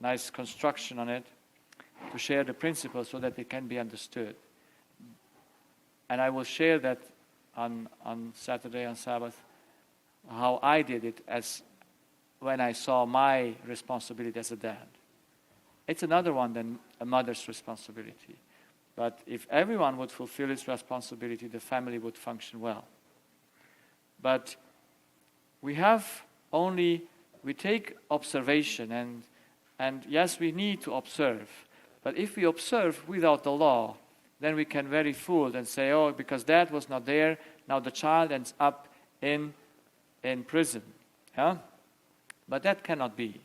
nice construction on it, to share the principles so that it can be understood. And I will share that on Saturday, on Sabbath, how I did it as when I saw my responsibility as a dad. It's another one than a mother's responsibility. But if everyone would fulfill its responsibility, the family would function well. But we take observation, and yes, we need to observe. But if we observe without the law, then we can very fooled and say, oh, because dad was not there, now the child ends up in prison. Yeah? But that cannot be.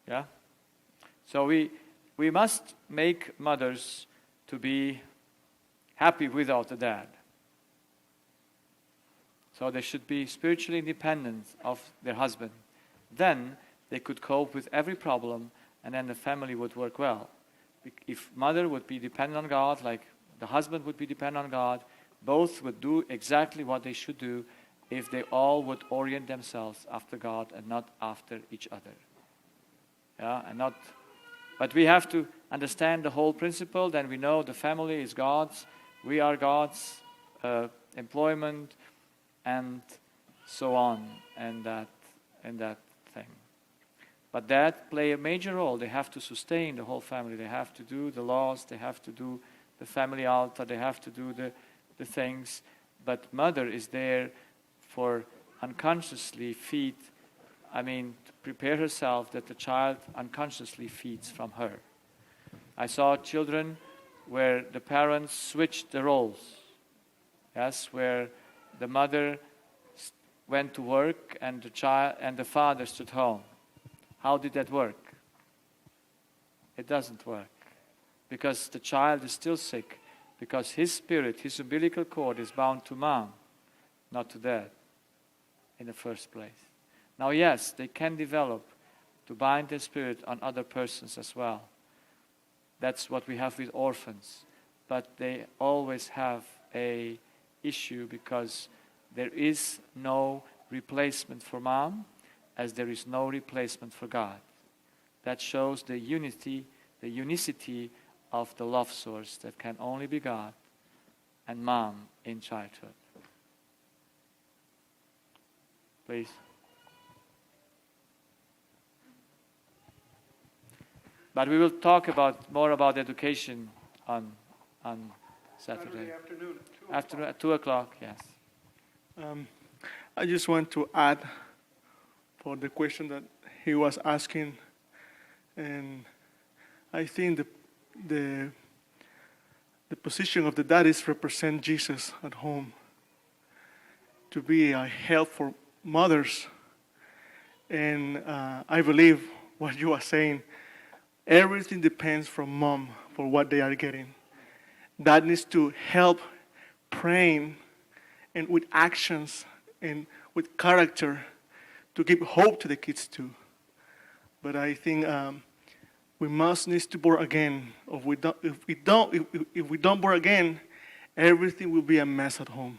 Yeah? So we must make mothers to be happy without the dad. So they should be spiritually independent of their husband. Then they could cope with every problem, and then the family would work well. If mother would be dependent on God, like the husband would be dependent on God, both would do exactly what they should do if they all would orient themselves after God and not after each other. Yeah, but we have to understand the whole principle. Then we know the family is God's, we are God's, employment, and so on, and that thing. But that play a major role. They have to sustain the whole family. They have to do the laws. They have to do the family altar. They have to do the things. But mother is there for unconsciously to prepare herself that the child unconsciously feeds from her. I saw children where the parents switched the roles. Yes, where the mother went to work and the father stood home. How did that work? It doesn't work. Because the child is still sick. Because his spirit, his umbilical cord is bound to mom, not to dad, in the first place. Now, yes, they can develop to bind their spirit on other persons as well. That's what we have with orphans. But they always have a issue because there is no replacement for mom, as there is no replacement for God. That shows the unicity of the love source that can only be God and mom in childhood. Please. But we will talk more about education on Saturday afternoon at 2 o'clock, yes. I just want to add for the question that he was asking, and I think the position of the dad is represent Jesus at home, to be a help for mothers, and I believe what you are saying. Everything depends from mom for what they are getting. Dad needs to help praying and with actions and with character to give hope to the kids too. But I think we must need to born again. If we don't born again, everything will be a mess at home.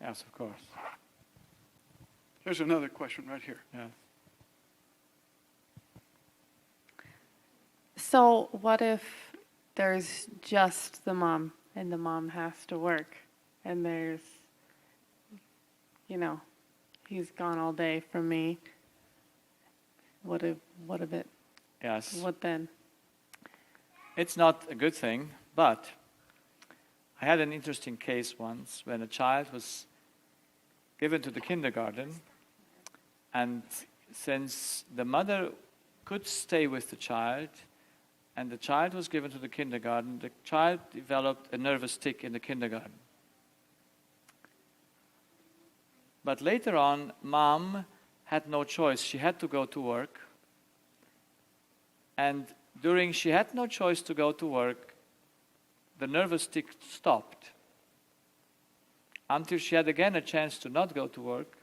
Yes, of course. There's another question right here. Yeah. So what if there's just the mom and the mom has to work and there's, he's gone all day from me. What if it? Yes. What then? It's not a good thing, but I had an interesting case once when a child was given to the kindergarten, and since the mother could stay with the child, and the child was given to the kindergarten, the child developed a nervous tic in the kindergarten. But later on, mom had no choice. She had to go to work. And during she had no choice to go to work, the nervous tic stopped until she had again a chance to not go to work,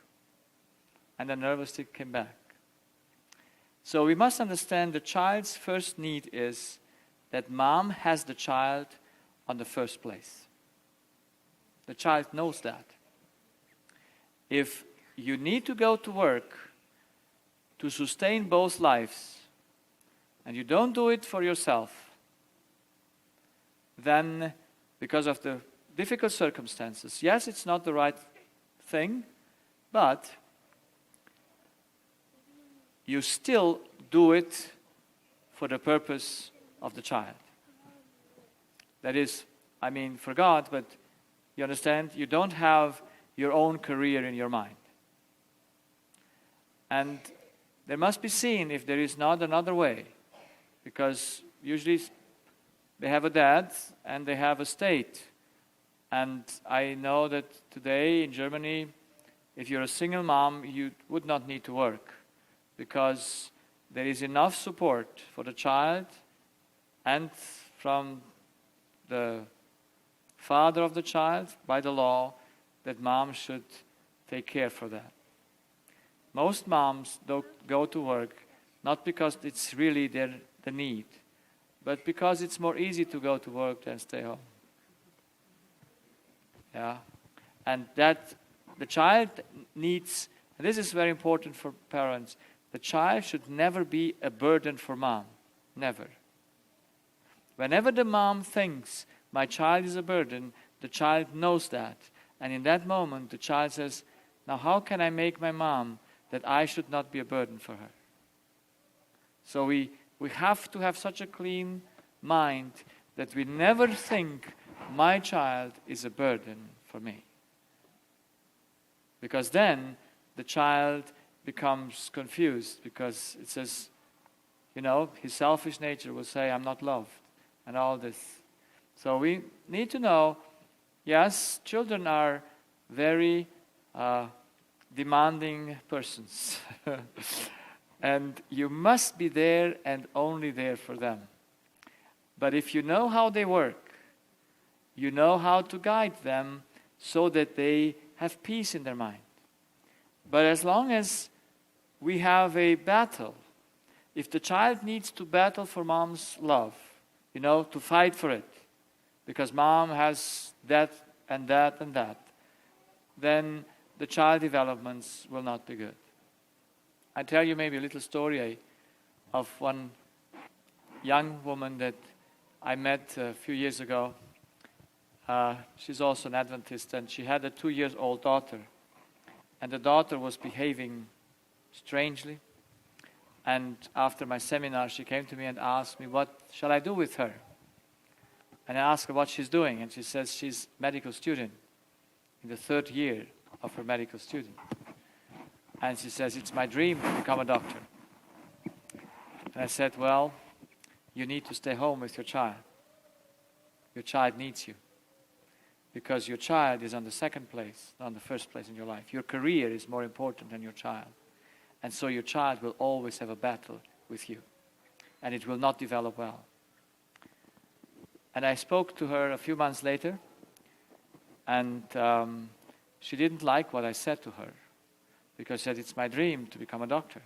and the nervous tic came back. So we must understand the child's first need is that mom has the child on the first place. The child knows that. If you need to go to work to sustain both lives, and you don't do it for yourself, then because of the difficult circumstances, yes, it's not the right thing, but you still do it for the purpose of the child. That is, I mean, for God, but you understand, you don't have your own career in your mind. And there must be seen if there is not another way, because usually they have a dad and they have a state. And I know that today in Germany, if you're a single mom, you would not need to work, because there is enough support for the child and from the father of the child by the law that mom should take care for that. Most moms don't go to work not because it's really the need, but because it's more easy to go to work than stay home. Yeah, and that the child needs, and this is very important for parents, the child should never be a burden for mom. Never. Whenever the mom thinks my child is a burden, the child knows that. And in that moment, the child says, now how can I make my mom that I should not be a burden for her? So we have to have such a clean mind that we never think my child is a burden for me. Because then the child becomes confused, because it says, you know, his selfish nature will say, I'm not loved, and all this. So we need to know, yes, children are very demanding persons. And you must be there and only there for them. But if you know how they work, you know how to guide them so that they have peace in their mind. But as long as we have a battle, if the child needs to battle for mom's love, you know, to fight for it, because mom has that and that and that, then the child developments will not be good. I tell you maybe a little story of one young woman that I met a few years ago. She's also an Adventist, and she had a 2-year-old daughter. And the daughter was behaving strangely. And after my seminar, she came to me and asked me, what shall I do with her? And I asked her what she's doing, and she says she's a medical student in the 3rd year of her medical student. And she says, it's my dream to become a doctor. And I said, well, you need to stay home with your child. Your child needs you. Because your child is on the 2nd place, not on the 1st place in your life. Your career is more important than your child. And so your child will always have a battle with you. And it will not develop well. And I spoke to her a few months later, and she didn't like what I said to her, because she said, it's my dream to become a doctor.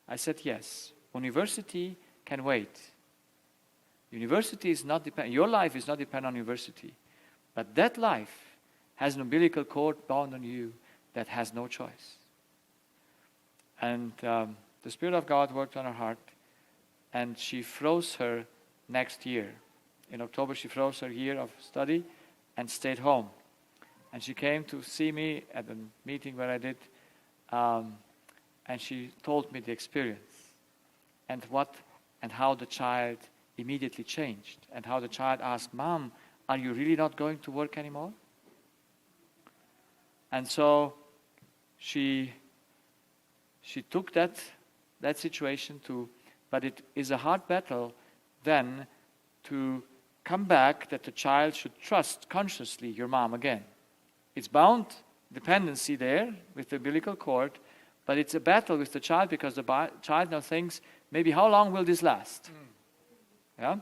I said, yes, university can wait. University is not dependent, your life is not dependent on university. But that life has an umbilical cord bound on you that has no choice. And the Spirit of God worked on her heart, and she froze her next year. In October, she froze her year of study and stayed home. And she came to see me at a meeting where I did, and she told me the experience and how the child immediately changed, and how the child asked, Mom, are you really not going to work anymore? And so she took that situation but it is a hard battle then to come back that the child should trust consciously your mom again. It's bound dependency there with the umbilical cord, but it's a battle with the child because the child now thinks, maybe how long will this last? Yeah?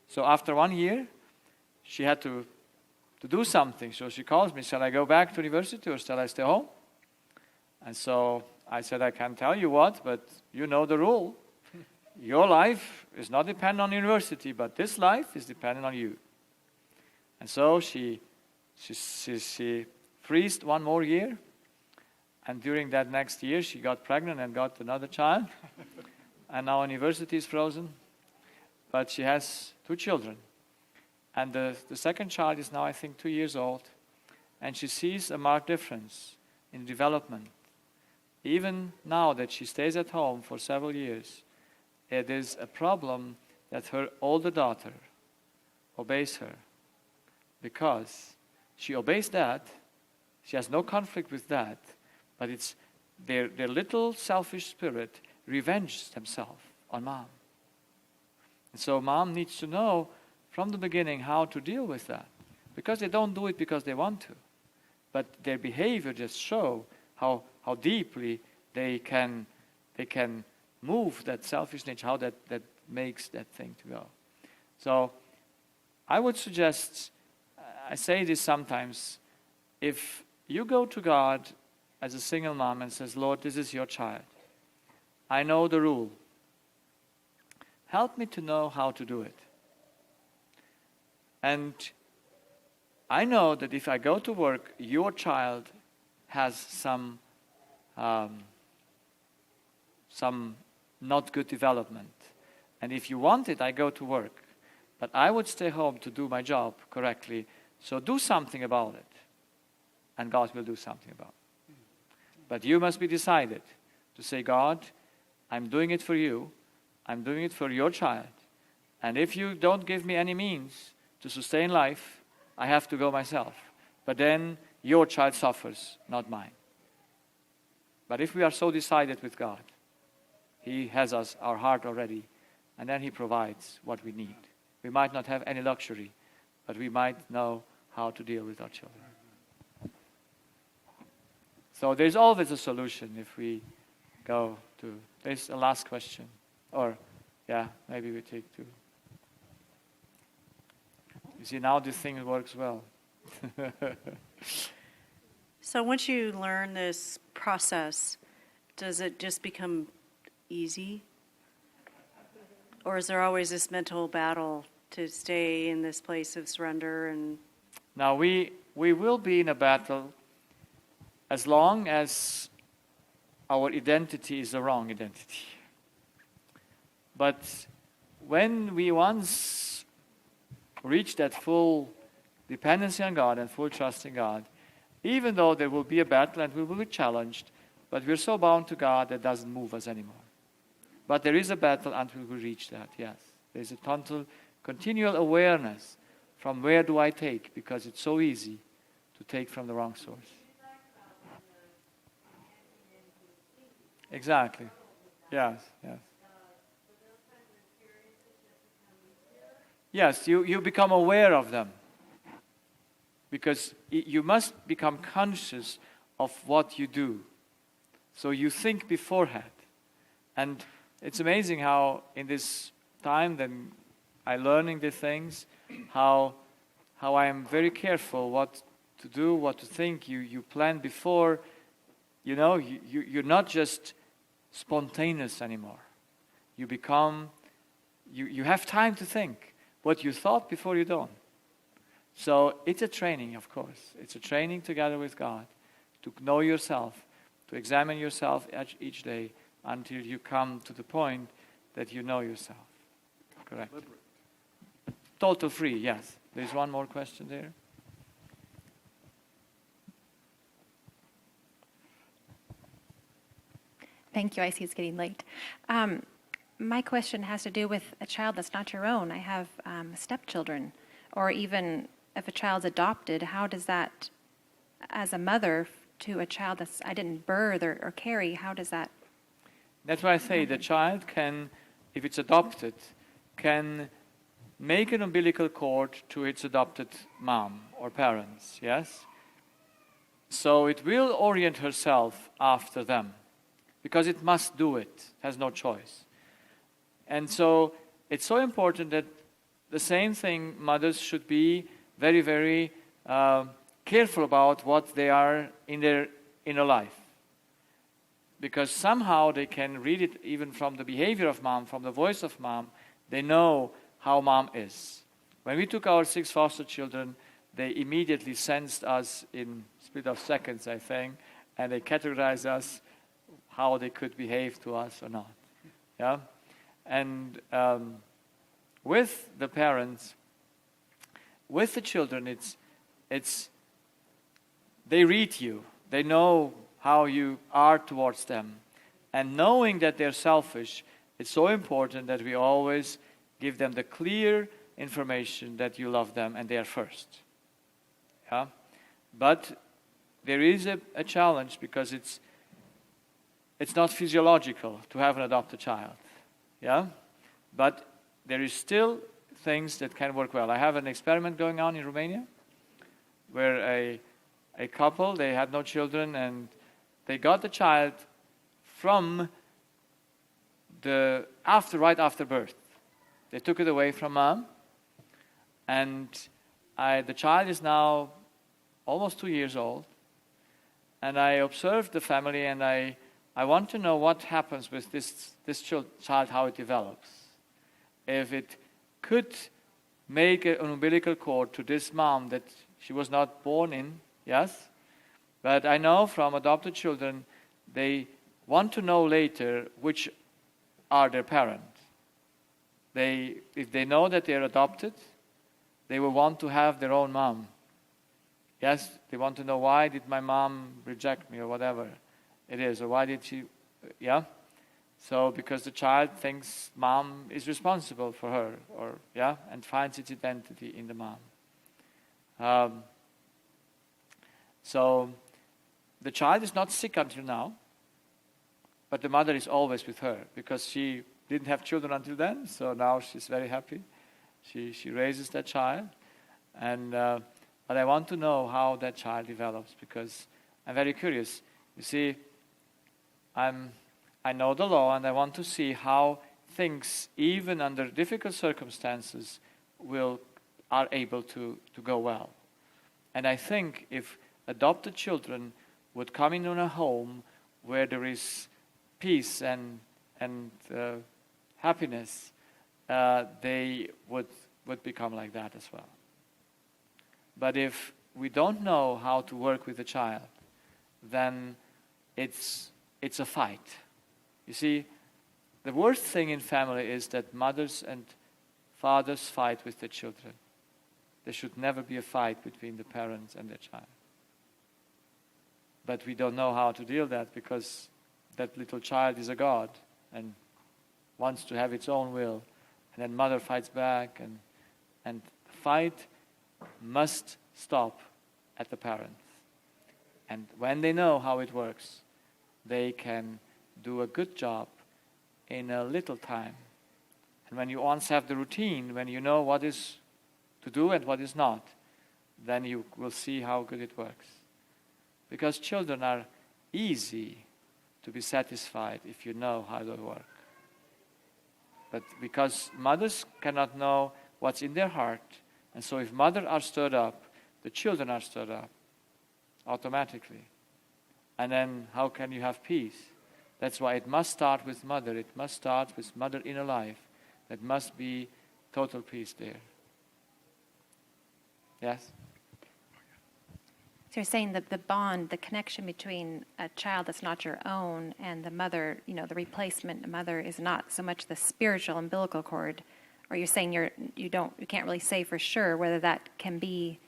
So after 1 year, she had to do something. So she calls me, shall I go back to university or shall I stay home? And so I said, I can't tell you what, but you know the rule. Your life is not dependent on university, but this life is dependent on you. And so she freezed 1 more year, and during that next year she got pregnant and got another child, and now university is frozen, but she has 2 children. And the second child is now, I think, 2 years old, and she sees a marked difference in development. Even now that she stays at home for several years, it is a problem that her older daughter obeys her, because she obeys Dad. She has no conflict with Dad, but it's their little selfish spirit revenges themselves on Mom. And so Mom needs to know from the beginning how to deal with that, because they don't do it because they want to, but their behavior just show how deeply they can move that selfish nature, how that makes that thing to go. So I would suggest, I say this sometimes, if you go to God as a single mom and says, Lord, this is your child. I know the rule. Help me to know how to do it. And I know that if I go to work, your child has some not good development. And if you want it, I go to work. But I would stay home to do my job correctly. So do something about it. And God will do something about it. But you must be decided to say, God, I'm doing it for you. I'm doing it for your child. And if you don't give me any means to sustain life, I have to go myself. But then your child suffers, not mine. But if we are so decided with God, He has our heart already, and then He provides what we need. We might not have any luxury, but we might know how to deal with our children. So there's always a solution if we go to... There's a last question. Or, yeah, maybe we take 2. You see, now this thing works well. So once you learn this process, does it just become easy? Or is there always this mental battle to stay in this place of surrender? And now we will be in a battle as long as our identity is the wrong identity. But when we once reach that full dependency on God and full trust in God, even though there will be a battle and we will be challenged, but we're so bound to God that doesn't move us anymore. But there is a battle until we reach that, yes. There's a continual awareness from where do I take, because it's so easy to take from the wrong source. Exactly. Yes, yes. Yes, you become aware of them. Because you must become conscious of what you do. So you think beforehand. And it's amazing how in this time that I'm learning these things, how I am very careful what to do, what to think. You plan before. You know, you're not just spontaneous anymore. You become, you have time to think what you thought before you don't. So it's a training, of course. It's a training together with God to know yourself, to examine yourself each day until you come to the point that you know yourself. Correct. Total free, yes. There's one more question there. Thank you. I see it's getting late. My question has to do with a child that's not your own. I have stepchildren, or even if a child's adopted, how does that, as a mother to a child that's I didn't birth or carry, how does that? That's why I say the child can, if it's adopted, can make an umbilical cord to its adopted mom or parents, yes? So it will orient herself after them because it must do it, it has no choice. And so it's so important that the same thing, mothers should be very, very careful about what they are in their inner life. Because somehow they can read it even from the behavior of mom, from the voice of mom. They know how mom is. When we took our 6 foster children, they immediately sensed us in a split of seconds, I think, and they categorized us how they could behave to us or not. Yeah? And with the parents, with the children, it's they read you. They know how you are towards them. And knowing that they're selfish, it's so important that we always give them the clear information that you love them and they are first. Yeah? But there is a challenge because it's not physiological to have an adopted child. Yeah? But there is still things that can work well. I have an experiment going on in Romania where a couple, they had no children and they got the child from right after birth. They took it away from mom, and the child is now almost 2 years old, and I observed the family, and I want to know what happens with this child, how it develops. If it could make an umbilical cord to this mom that she was not born in, yes, but I know from adopted children, they want to know later which are their parents. If they know that they are adopted, they will want to have their own mom. Yes, they want to know why did my mom reject me or whatever it is, or why did she, yeah? So because the child thinks mom is responsible for her, or yeah, and finds its identity in the mom. So the child is not sick until now, but the mother is always with her because she didn't have children until then, so now she's very happy. She raises that child, and but I want to know how that child develops because I'm very curious. You see, I know the law, and I want to see how things, even under difficult circumstances, are able to go well. And I think if adopted children would come into a home where there is peace and happiness, they would become like that as well. But if we don't know how to work with a child, then it's a fight. You see, the worst thing in family is that mothers and fathers fight with their children. There should never be a fight between the parents and their child. But we don't know how to deal with that because that little child is a god and wants to have its own will. And then mother fights back, and the fight must stop at the parents. And when they know how it works, they can do a good job in a little time. And when you once have the routine, when you know what is to do and what is not, then you will see how good it works. Because children are easy to be satisfied if you know how they work. But because mothers cannot know what's in their heart, and so if mothers are stirred up, the children are stirred up automatically. And then how can you have peace? That's why it must start with mother. It must start with mother inner life. That must be total peace there. Yes? So you're saying that the bond, the connection between a child that's not your own and the mother, the replacement mother is not so much the spiritual umbilical cord, or you're saying you can't really say for sure whether that can be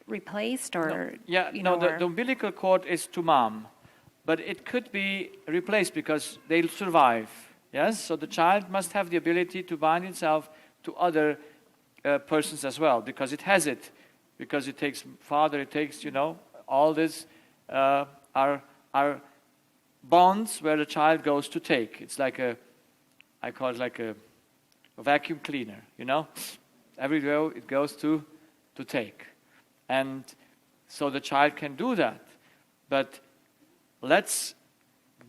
replaced or the umbilical cord is to mom, but it could be replaced because they'll survive. Yes, so the child must have the ability to bind itself to other persons as well because it has it. Because it takes father, it takes, all this are bonds where the child goes to take. It's like I call it like a vacuum cleaner, you know? Everywhere it goes to take. And so the child can do that. But let's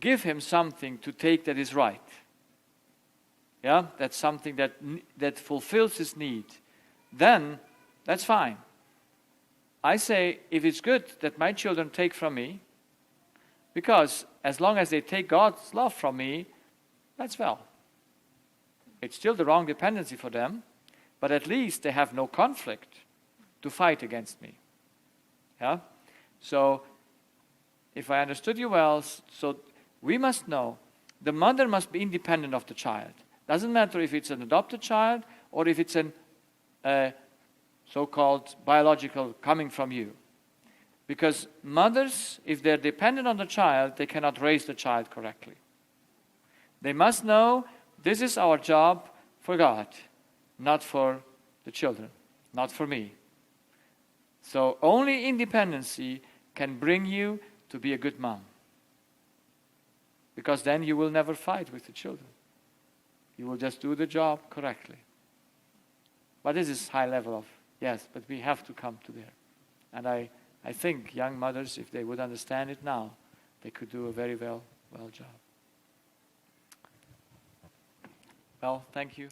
give him something to take that is right. Yeah? That's something that fulfills his need. Then, that's fine. I say, if it's good that my children take from me, because as long as they take God's love from me, that's well. It's still the wrong dependency for them, but at least they have no conflict to fight against me. Yeah? So, if I understood you well, so we must know the mother must be independent of the child. Doesn't matter if it's an adopted child or if it's an so-called biological coming from you. Because mothers, if they're dependent on the child, they cannot raise the child correctly. They must know this is our job for God, not for the children, not for me. So only independency can bring you to be a good mom. Because then you will never fight with the children. You will just do the job correctly. But this is high level of, yes, but we have to come to there. And I think young mothers, if they would understand it now, they could do a very well job. Well, thank you.